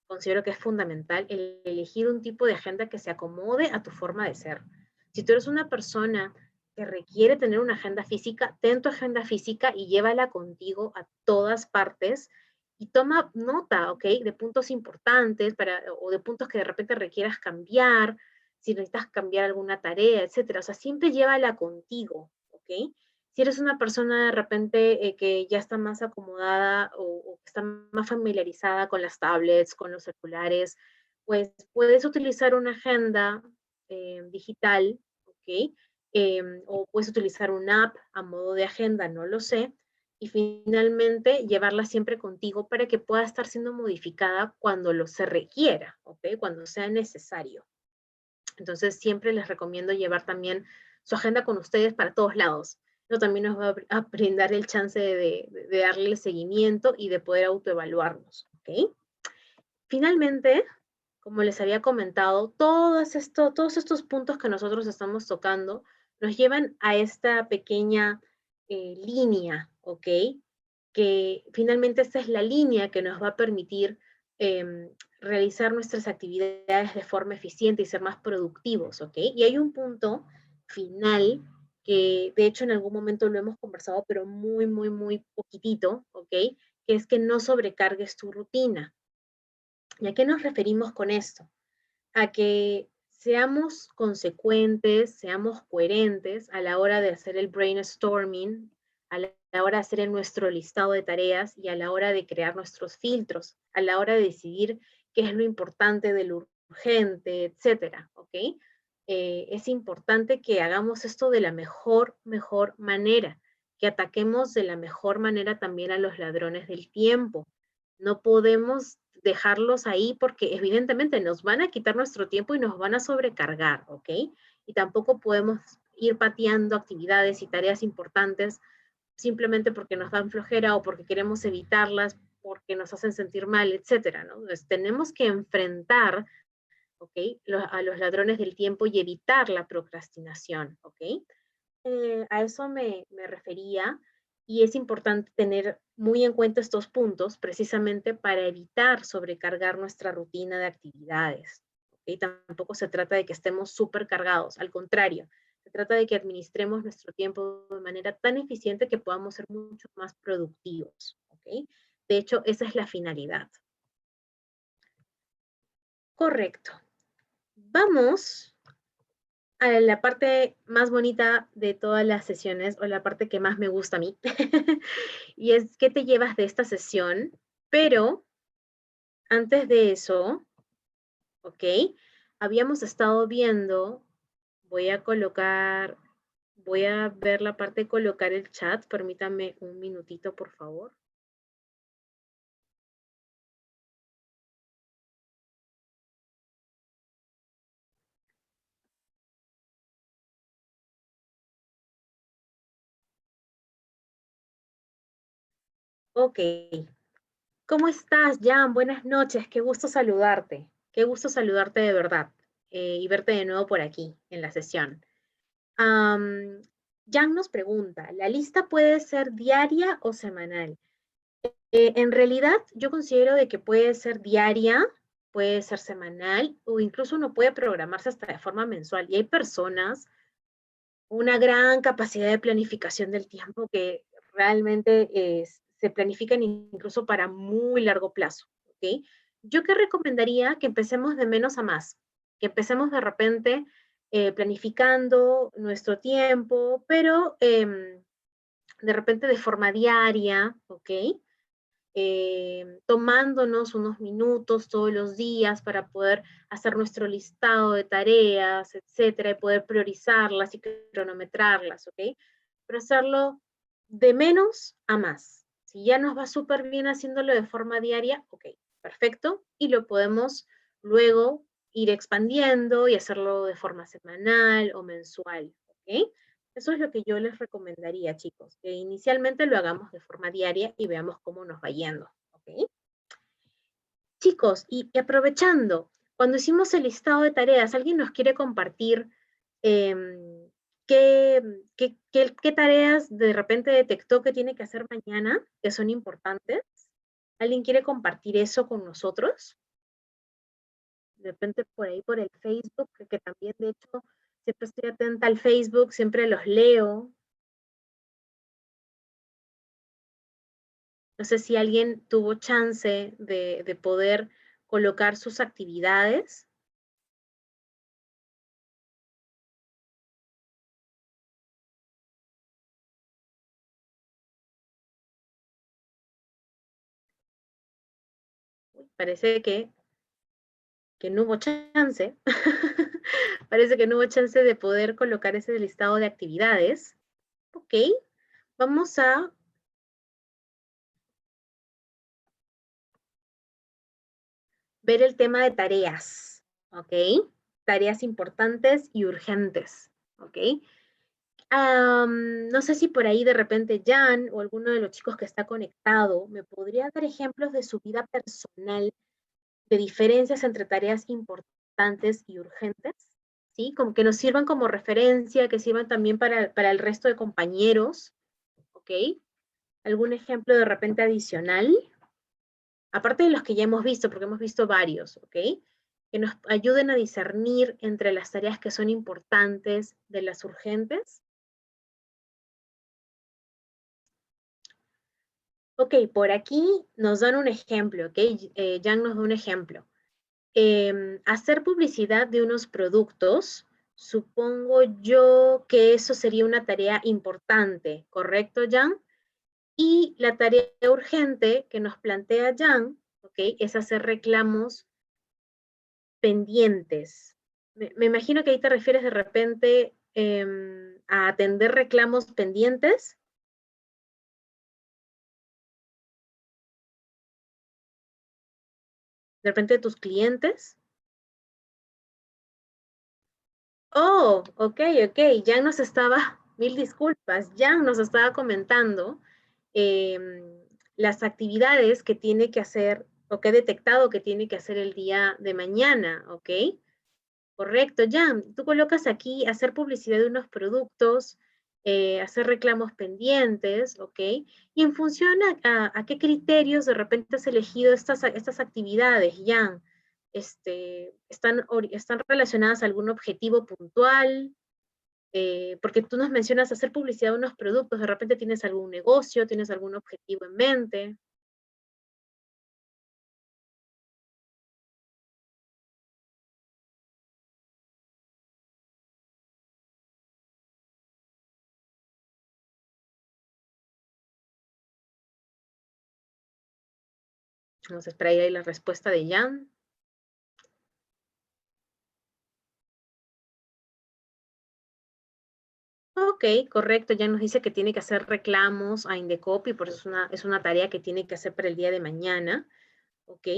considero que es fundamental, el elegir un tipo de agenda que se acomode a tu forma de ser. Si tú eres una persona que requiere tener una agenda física, ten tu agenda física y llévala contigo a todas partes y toma nota, ¿ok? De puntos importantes o de puntos que de repente requieras cambiar, si necesitas cambiar alguna tarea, etcétera. O sea, siempre llévala contigo, ¿ok? Si eres una persona de repente que ya está más acomodada o que está más familiarizada con las tablets, con los celulares, pues puedes utilizar una agenda digital, ¿ok? O puedes utilizar una app a modo de agenda, no lo sé, y finalmente llevarla siempre contigo para que pueda estar siendo modificada cuando se requiera, ¿ok? Cuando sea necesario. Entonces siempre les recomiendo llevar también su agenda con ustedes para todos lados. Eso también nos va a brindar el chance de darle seguimiento y de poder autoevaluarnos, ¿ok? Finalmente, como les había comentado, todos estos puntos que nosotros estamos tocando nos llevan a esta pequeña línea, ¿ok? Que finalmente esta es la línea que nos va a permitir realizar nuestras actividades de forma eficiente y ser más productivos, ¿ok? Y hay un punto final que de hecho en algún momento lo hemos conversado, pero muy, muy, muy poquitito, ¿ok? Que es que no sobrecargues tu rutina. ¿Y a qué nos referimos con esto? A que seamos consecuentes, seamos coherentes a la hora de hacer el brainstorming, a la hora de hacer nuestro listado de tareas y a la hora de crear nuestros filtros, a la hora de decidir qué es lo importante de lo urgente, etcétera, ¿ok? Es importante que hagamos esto de la mejor manera, que ataquemos de la mejor manera también a los ladrones del tiempo. No podemos dejarlos ahí porque evidentemente nos van a quitar nuestro tiempo y nos van a sobrecargar, ¿ok? Y tampoco podemos ir pateando actividades y tareas importantes simplemente porque nos dan flojera o porque queremos evitarlas, porque nos hacen sentir mal, etcétera, ¿no? Entonces tenemos que enfrentar, ¿ok? A los ladrones del tiempo y evitar la procrastinación, ¿ok? A eso me refería y es importante tener muy en cuenta estos puntos precisamente para evitar sobrecargar nuestra rutina de actividades. ¿ok? Tampoco se trata de que estemos súper cargados, al contrario, se trata de que administremos nuestro tiempo de manera tan eficiente que podamos ser mucho más productivos, ¿ok? De hecho, esa es la finalidad. Correcto. Vamos a la parte más bonita de todas las sesiones, o la parte que más me gusta a mí, y es qué te llevas de esta sesión, pero antes de eso, ¿ok? Habíamos estado viendo, voy a ver la parte de colocar el chat, permítame un minutito, por favor. Ok, ¿cómo estás, Jan? Buenas noches, qué gusto saludarte. Qué gusto saludarte de verdad y verte de nuevo por aquí en la sesión. Jan nos pregunta, ¿la lista puede ser diaria o semanal? En realidad, yo considero de que puede ser diaria, puede ser semanal o incluso uno puede programarse hasta de forma mensual. Y hay personas, una gran capacidad de planificación del tiempo que realmente se planifican incluso para muy largo plazo, ¿ok? Yo qué recomendaría que empecemos de menos a más, que empecemos de repente planificando nuestro tiempo, pero de repente de forma diaria, ¿ok? Tomándonos unos minutos todos los días para poder hacer nuestro listado de tareas, etcétera, y poder priorizarlas y cronometrarlas, ¿ok? Pero hacerlo de menos a más. Si ya nos va súper bien haciéndolo de forma diaria, ok, perfecto, y lo podemos luego ir expandiendo y hacerlo de forma semanal o mensual, ¿ok? Eso es lo que yo les recomendaría, chicos, que inicialmente lo hagamos de forma diaria y veamos cómo nos va yendo, ¿ok? Chicos, y aprovechando, cuando hicimos el listado de tareas, ¿alguien nos quiere compartir em, qué, qué tareas de repente detectó que tiene que hacer mañana, que son importantes? ¿Alguien quiere compartir eso con nosotros? De repente por ahí, por el Facebook, que también de hecho siempre estoy atenta al Facebook, siempre los leo. No sé si alguien tuvo chance de poder colocar sus actividades. Parece que no hubo chance. Parece que no hubo chance de poder colocar ese listado de actividades. Ok, vamos a ver el tema de tareas. Ok, tareas importantes y urgentes. Ok. No sé si por ahí de repente Jan o alguno de los chicos que está conectado me podría dar ejemplos de su vida personal de diferencias entre tareas importantes y urgentes, ¿sí? Como que nos sirvan como referencia, que sirvan también para el resto de compañeros, ¿ok? ¿Algún ejemplo de repente adicional? Aparte de los que ya hemos visto, porque hemos visto varios, ¿ok? Que nos ayuden a discernir entre las tareas que son importantes de las urgentes. Ok, por aquí nos dan un ejemplo, ¿ok? Jan nos da un ejemplo. Hacer publicidad de unos productos, supongo yo que eso sería una tarea importante, ¿correcto, Jan? Y la tarea urgente que nos plantea Jan, ¿ok? Es hacer reclamos pendientes. Me imagino que ahí te refieres de repente a atender reclamos pendientes, de repente de tus clientes. Oh, ok, ok, Jan nos estaba, mil disculpas, Jan nos estaba comentando em, las actividades que tiene que hacer o que he detectado que tiene que hacer el día de mañana, ¿ok? Correcto, Jan, tú colocas aquí hacer publicidad de unos productos, hacer reclamos pendientes, ¿ok? Y en función a qué criterios de repente has elegido estas actividades, Jan. están relacionadas a algún objetivo puntual, porque tú nos mencionas hacer publicidad de unos productos, de repente tienes algún negocio, tienes algún objetivo en mente. Entonces, por ahí la respuesta de Jan. Ok, correcto. Ya nos dice que tiene que hacer reclamos a Indecopy, por eso es una tarea que tiene que hacer para el día de mañana. Ok.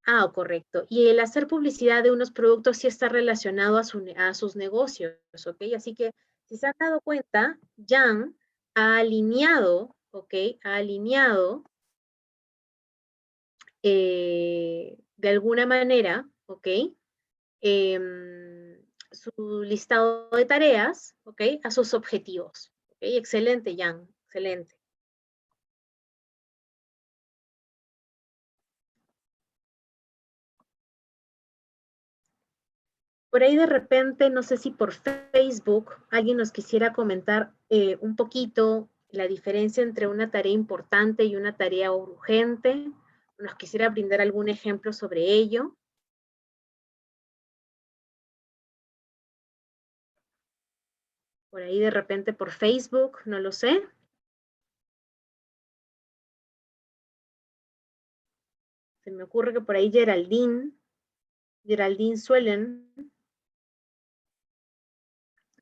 Ah, correcto. Y el hacer publicidad de unos productos sí está relacionado a sus negocios, ¿ok? Así que, si se han dado cuenta, Jan ha alineado, ¿ok? Ha alineado de alguna manera, ¿ok? Su listado de tareas, ¿ok? A sus objetivos. ¿Ok? Excelente, Jan, excelente. Por ahí de repente, no sé si por Facebook alguien nos quisiera comentar un poquito la diferencia entre una tarea importante y una tarea urgente. Nos quisiera brindar algún ejemplo sobre ello. Por ahí de repente por Facebook, no lo sé. Se me ocurre que por ahí Geraldine Suelen,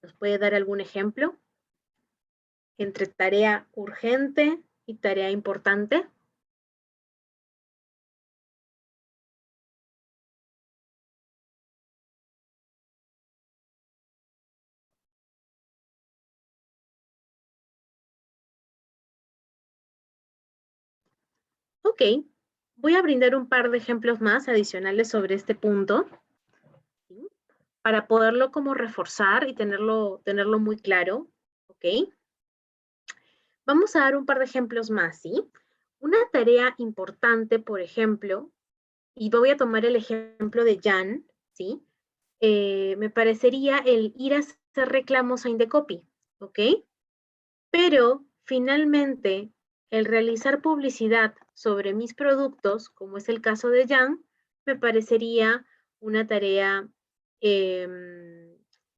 ¿nos puede dar algún ejemplo entre tarea urgente y tarea importante? Ok, voy a brindar un par de ejemplos más adicionales sobre este punto, ¿sí? Para poderlo como reforzar y tenerlo muy claro, ¿ok? Vamos a dar un par de ejemplos más, ¿sí? Una tarea importante, por ejemplo, y voy a tomar el ejemplo de Jan, ¿sí? Me parecería el ir a hacer reclamos a Indecopy, ¿ok? Pero finalmente, el realizar publicidad sobre mis productos, como es el caso de Jan, me parecería una tarea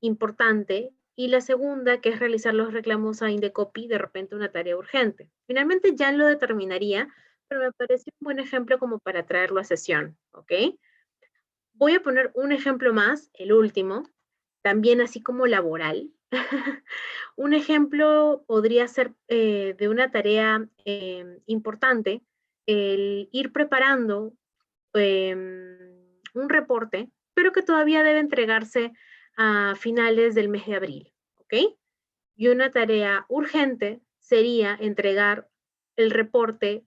importante. Y la segunda, que es realizar los reclamos a Indecopy, de repente una tarea urgente. Finalmente, Jan lo determinaría, pero me parece un buen ejemplo como para traerlo a sesión, ¿ok? Voy a poner un ejemplo más, el último, también así como laboral. Un ejemplo podría ser de una tarea importante, el ir preparando un reporte, pero que todavía debe entregarse a finales del mes de abril, ¿ok? Y una tarea urgente sería entregar el reporte,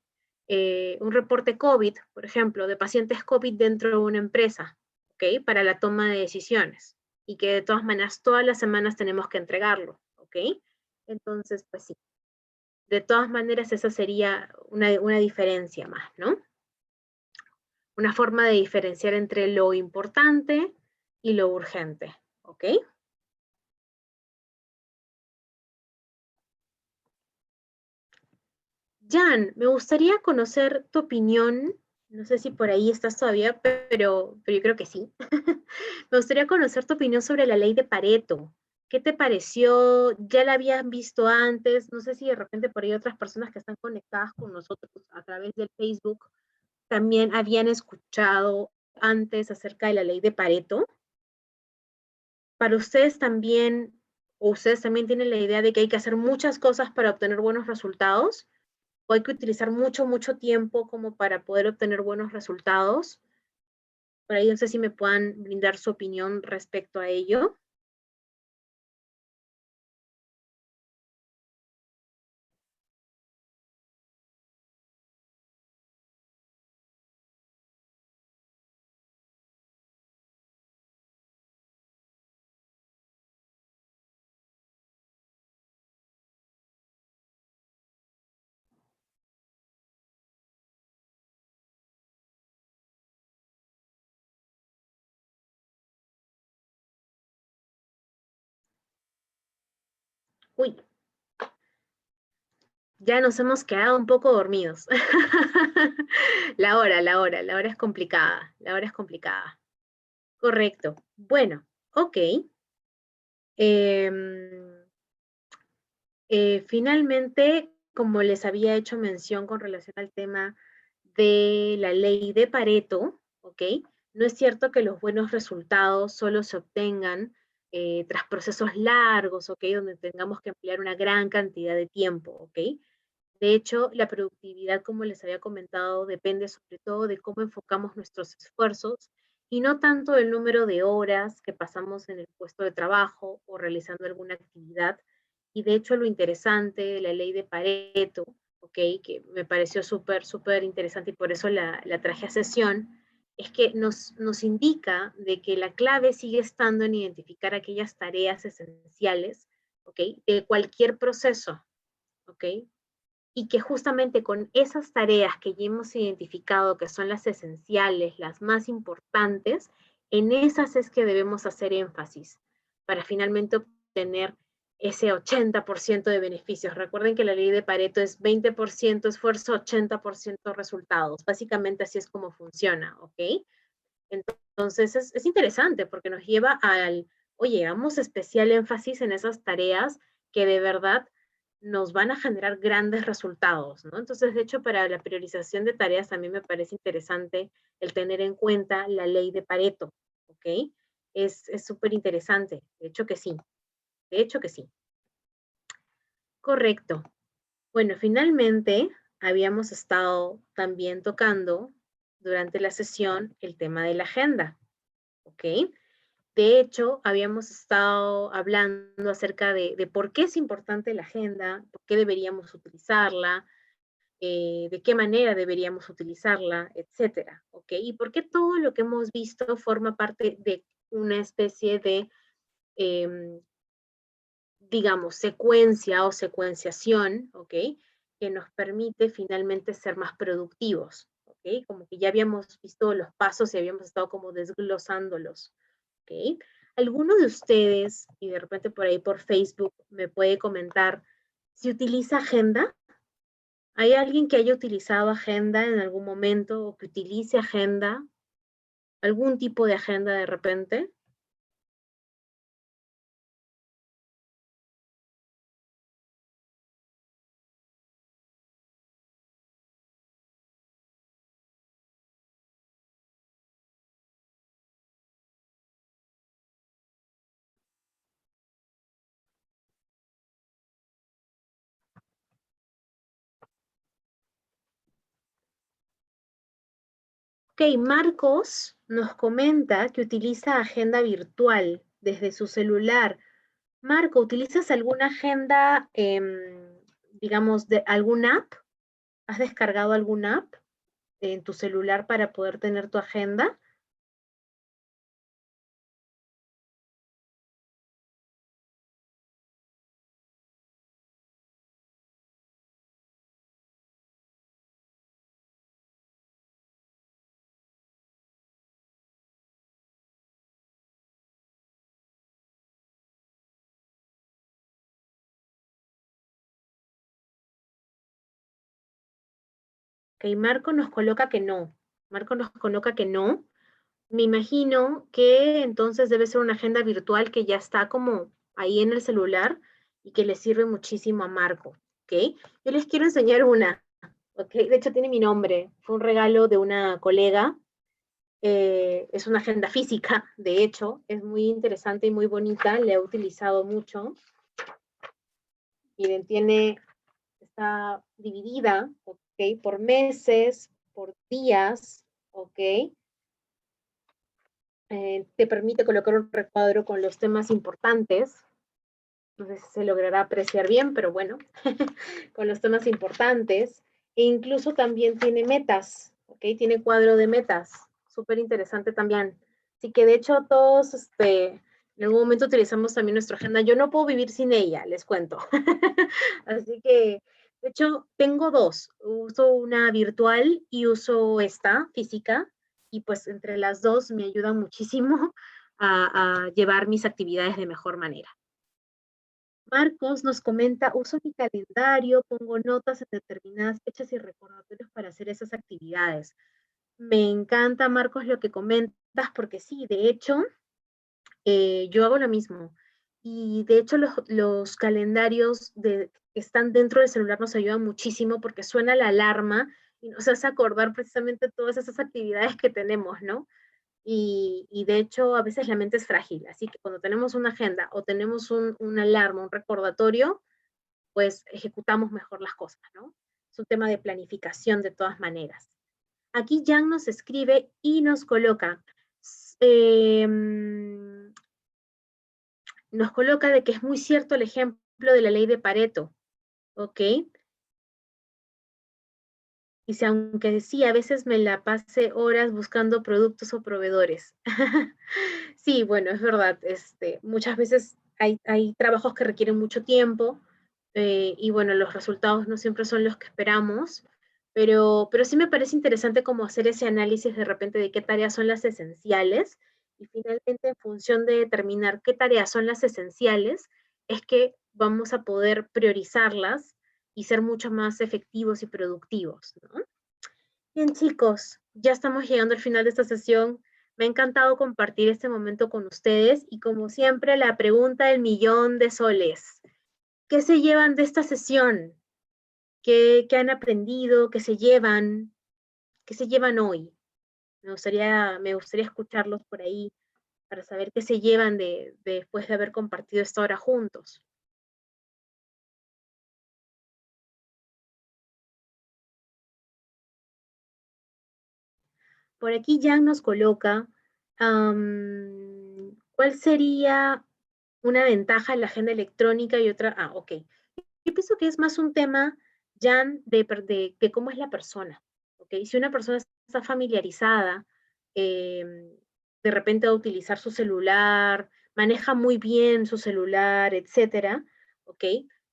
un reporte COVID, por ejemplo, de pacientes COVID dentro de una empresa, ¿ok? Para la toma de decisiones. Y que de todas maneras todas las semanas tenemos que entregarlo, ¿ok? Entonces, pues sí. De todas maneras, esa sería una diferencia más, ¿no? Una forma de diferenciar entre lo importante y lo urgente, ¿ok? Jan, me gustaría conocer tu opinión. No sé si por ahí estás todavía, pero yo creo que sí. Me gustaría conocer tu opinión sobre la ley de Pareto. ¿Qué te pareció? ¿Ya la habían visto antes? No sé si de repente por ahí otras personas que están conectadas con nosotros a través del Facebook también habían escuchado antes acerca de la ley de Pareto. Para ustedes también, o ustedes también tienen la idea de que hay que hacer muchas cosas para obtener buenos resultados, o hay que utilizar mucho tiempo como para poder obtener buenos resultados. Por ahí no sé si me puedan brindar su opinión respecto a ello. Uy, ya nos hemos quedado un poco dormidos. La hora es complicada, la hora es complicada. Correcto. Bueno, ok. Em, Finalmente, como les había hecho mención con relación al tema de la ley de Pareto, ¿ok? No es cierto que los buenos resultados solo se obtengan tras procesos largos, ¿ok? Donde tengamos que emplear una gran cantidad de tiempo, ¿ok? De hecho, la productividad, como les había comentado, depende sobre todo de cómo enfocamos nuestros esfuerzos y no tanto del número de horas que pasamos en el puesto de trabajo o realizando alguna actividad. Y de hecho, lo interesante de la ley de Pareto, ¿ok? Que me pareció súper, súper interesante y por eso la traje a sesión, es que nos indica de que la clave sigue estando en identificar aquellas tareas esenciales, ¿ok? De cualquier proceso, ¿ok? Y que justamente con esas tareas que ya hemos identificado que son las esenciales, las más importantes, en esas es que debemos hacer énfasis para finalmente obtener ese 80% de beneficios. Recuerden que la ley de Pareto es 20% esfuerzo, 80% resultados. Básicamente así es como funciona, ¿ok? Entonces es interesante porque nos lleva al, oye, damos especial énfasis en esas tareas que de verdad nos van a generar grandes resultados, ¿no? Entonces, de hecho, para la priorización de tareas también me parece interesante el tener en cuenta la ley de Pareto, ¿ok? Es súper interesante, de hecho que sí, de hecho que sí. Correcto. Bueno, finalmente habíamos estado también tocando durante la sesión el tema de la agenda, ¿ok? De hecho, habíamos estado hablando acerca de por qué es importante la agenda, por qué deberíamos utilizarla, de qué manera deberíamos utilizarla, etcétera, ¿ok? Y por qué todo lo que hemos visto forma parte de una especie de, eh, digamos, secuencia o secuenciación, ¿ok? Que nos permite finalmente ser más productivos, ¿ok? Como que ya habíamos visto los pasos y habíamos estado como desglosándolos, ¿ok? ¿Alguno de ustedes, y de repente por ahí por Facebook, me puede comentar si utiliza agenda? ¿Hay alguien que haya utilizado agenda en algún momento o que utilice agenda? ¿Algún tipo de agenda de repente? Ok, Marcos nos comenta que utiliza agenda virtual desde su celular. Marco, ¿utilizas alguna agenda, digamos, de alguna app? ¿Has descargado alguna app en tu celular para poder tener tu agenda? Ok, Marco nos coloca que no. Marco nos coloca que no. Me imagino que entonces debe ser una agenda virtual que ya está como ahí en el celular y que le sirve muchísimo a Marco, ¿ok? Yo les quiero enseñar una, ¿ok? De hecho tiene mi nombre, fue un regalo de una colega, es una agenda física, de hecho, es muy interesante y muy bonita, la he utilizado mucho. Miren, está dividida, ¿ok? Por meses, por días, ¿ok? Te permite colocar un recuadro con los temas importantes. No sé si se logrará apreciar bien, pero bueno, con los temas importantes. E incluso también tiene metas, ¿ok? Tiene cuadro de metas, súper interesante también. Así que de hecho todos, en algún momento utilizamos también nuestra agenda. Yo no puedo vivir sin ella, les cuento. Así que, de hecho, tengo dos. Uso una virtual y uso esta física. Y pues entre las dos me ayudan muchísimo a llevar mis actividades de mejor manera. Marcos nos comenta, uso mi calendario, pongo notas en determinadas fechas y recordatorios para hacer esas actividades. Me encanta, Marcos, lo que comentas, porque sí, de hecho, yo hago lo mismo. Y de hecho los calendarios que están dentro del celular nos ayudan muchísimo porque suena la alarma y nos hace acordar precisamente todas esas actividades que tenemos, ¿no? Y de hecho a veces la mente es frágil, así que cuando tenemos una agenda o tenemos una alarma, un recordatorio, pues ejecutamos mejor las cosas, ¿no? Es un tema de planificación de todas maneras. Aquí Jan nos escribe y nos coloca, eh, nos coloca de que es muy cierto el ejemplo de la ley de Pareto, ¿ok? Dice, aunque sí, a veces me la pasé horas buscando productos o proveedores. Sí, bueno, es verdad, muchas veces hay trabajos que requieren mucho tiempo y bueno, los resultados no siempre son los que esperamos, pero sí me parece interesante como hacer ese análisis de repente de qué tareas son las esenciales y finalmente en función de determinar qué tareas son las esenciales, es que vamos a poder priorizarlas y ser mucho más efectivos y productivos, ¿no? Bien, chicos, ya estamos llegando al final de esta sesión. Me ha encantado compartir este momento con ustedes y como siempre, la pregunta del millón de soles. ¿Qué se llevan de esta sesión? ¿Qué han aprendido? ¿Qué se llevan? ¿Qué se llevan hoy? Me gustaría escucharlos por ahí para saber qué se llevan después de haber compartido esta hora juntos. Por aquí Jan nos coloca, ¿cuál sería una ventaja en la agenda electrónica y otra? Ah, ok. Yo pienso que es más un tema, Jan, de cómo es la persona. ¿Ok? Si una persona está familiarizada, de repente a utilizar su celular, maneja muy bien su celular, etcétera, ¿ok?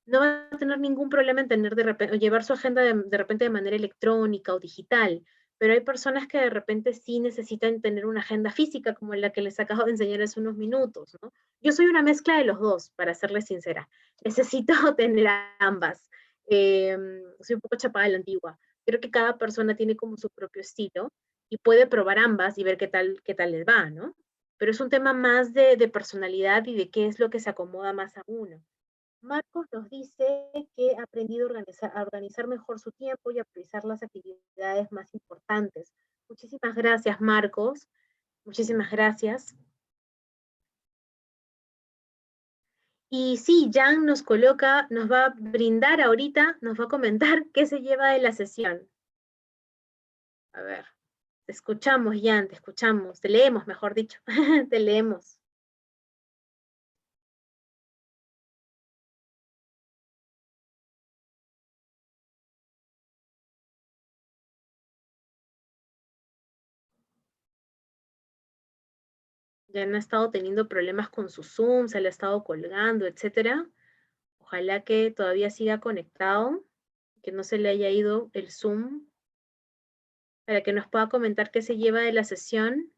No va a tener ningún problema en tener de repente, llevar su agenda de repente de manera electrónica o digital, pero hay personas que de repente sí necesitan tener una agenda física, como la que les acabo de enseñar hace unos minutos, ¿no? Yo soy una mezcla de los dos, para serles sincera. Necesito tener ambas. Soy un poco chapada de la antigua. Creo que cada persona tiene como su propio estilo y puede probar ambas y ver qué tal les va, ¿no? Pero es un tema más de personalidad y de qué es lo que se acomoda más a uno. Marcos nos dice que ha aprendido a organizar mejor su tiempo y a priorizar las actividades más importantes. Muchísimas gracias, Marcos. Muchísimas gracias. Y sí, Jan nos coloca, nos va a brindar ahorita, nos va a comentar qué se lleva de la sesión. A ver, te escuchamos, Jan, te escuchamos, te leemos, mejor dicho, te leemos. Jan ha estado teniendo problemas con su Zoom, se le ha estado colgando, etcétera. Ojalá que todavía siga conectado, que no se le haya ido el Zoom, para que nos pueda comentar qué se lleva de la sesión.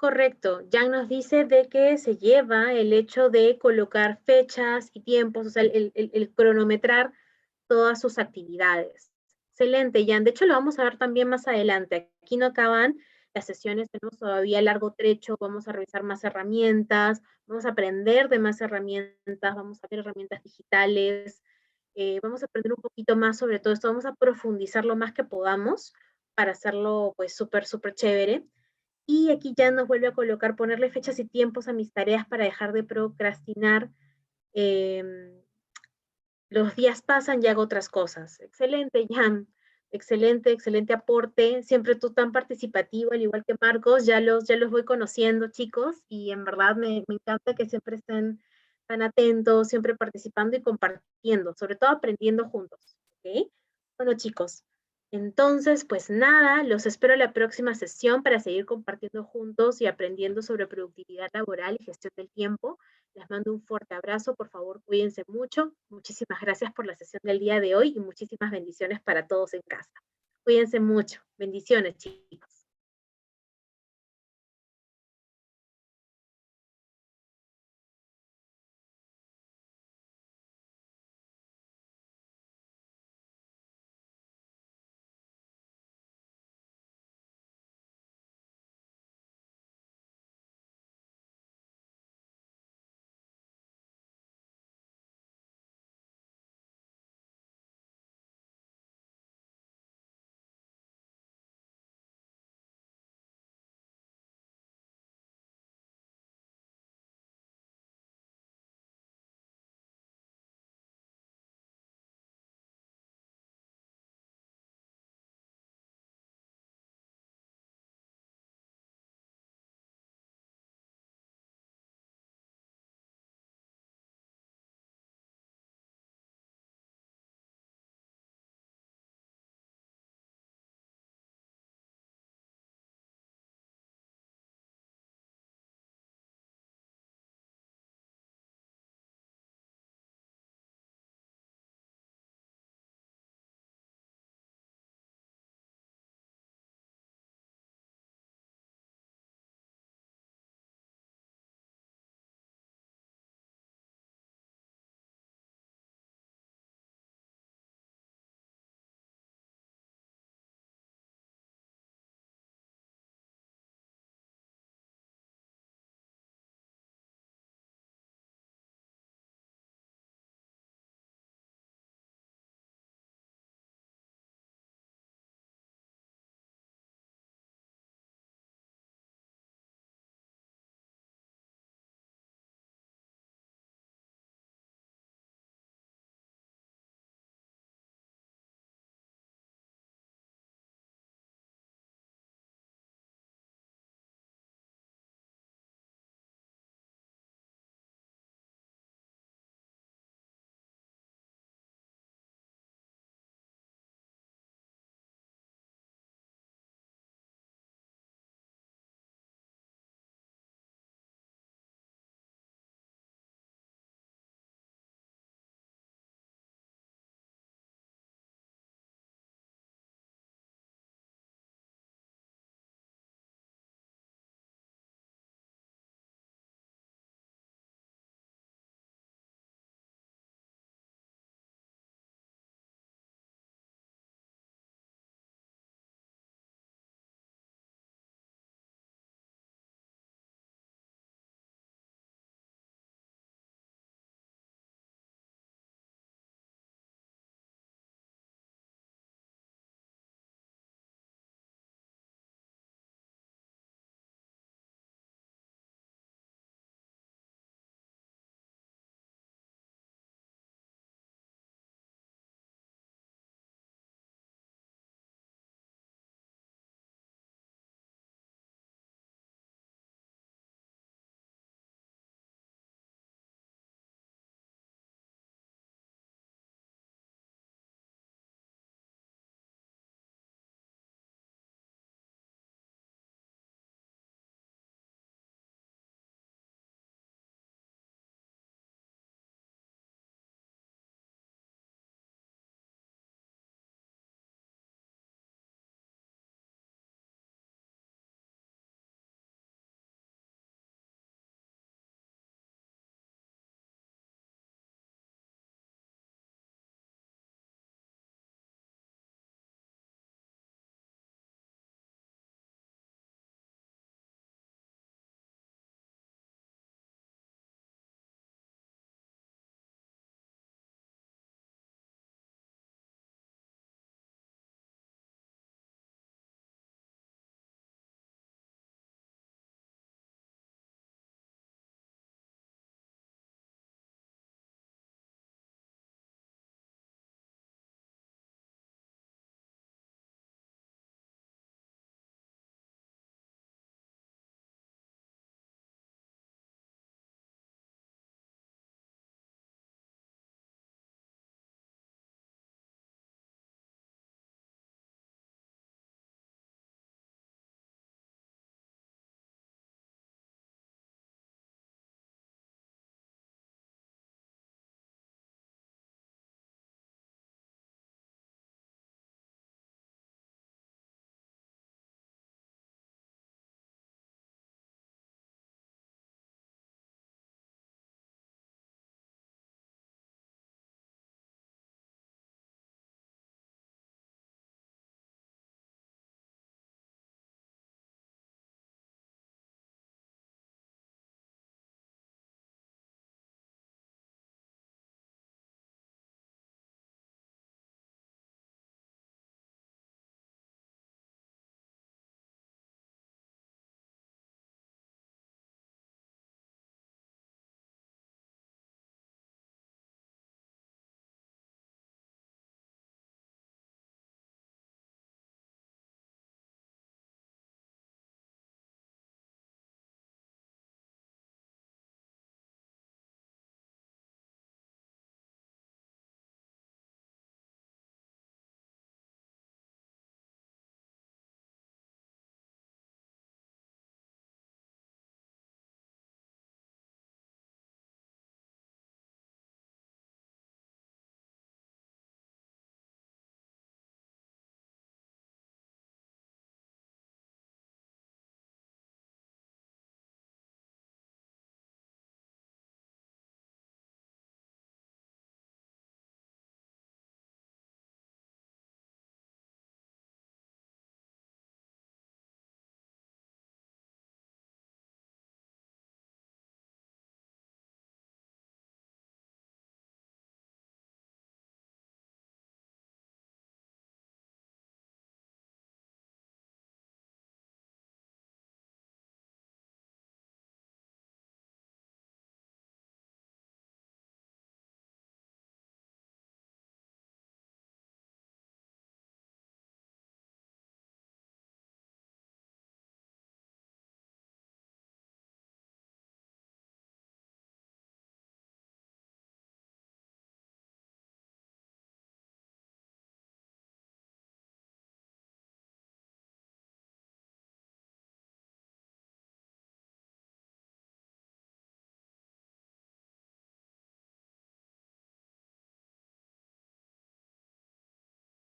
Correcto, Jan nos dice de que se lleva el hecho de colocar fechas y tiempos, o sea, el cronometrar todas sus actividades. Excelente, Jan. De hecho, lo vamos a ver también más adelante. Aquí no acaban las sesiones, tenemos todavía largo trecho, vamos a revisar más herramientas, vamos a aprender de más herramientas, vamos a ver herramientas digitales, vamos a aprender un poquito más sobre todo esto, vamos a profundizar lo más que podamos para hacerlo pues súper, súper chévere. Y aquí ya nos vuelve a colocar, ponerle fechas y tiempos a mis tareas para dejar de procrastinar. Eh, los días pasan y hago otras cosas. Excelente, Jan. Excelente, excelente aporte. Siempre tú tan participativo, al igual que Marcos, ya los voy conociendo, chicos, y en verdad me encanta que siempre estén tan atentos, siempre participando y compartiendo, sobre todo aprendiendo juntos. ¿Ok? Bueno, chicos, Entonces, pues nada, los espero la próxima sesión para seguir compartiendo juntos y aprendiendo sobre productividad laboral y gestión del tiempo. Les mando un fuerte abrazo, por favor, cuídense mucho. Muchísimas gracias por la sesión del día de hoy y muchísimas bendiciones para todos en casa. Cuídense mucho. Bendiciones, chicos.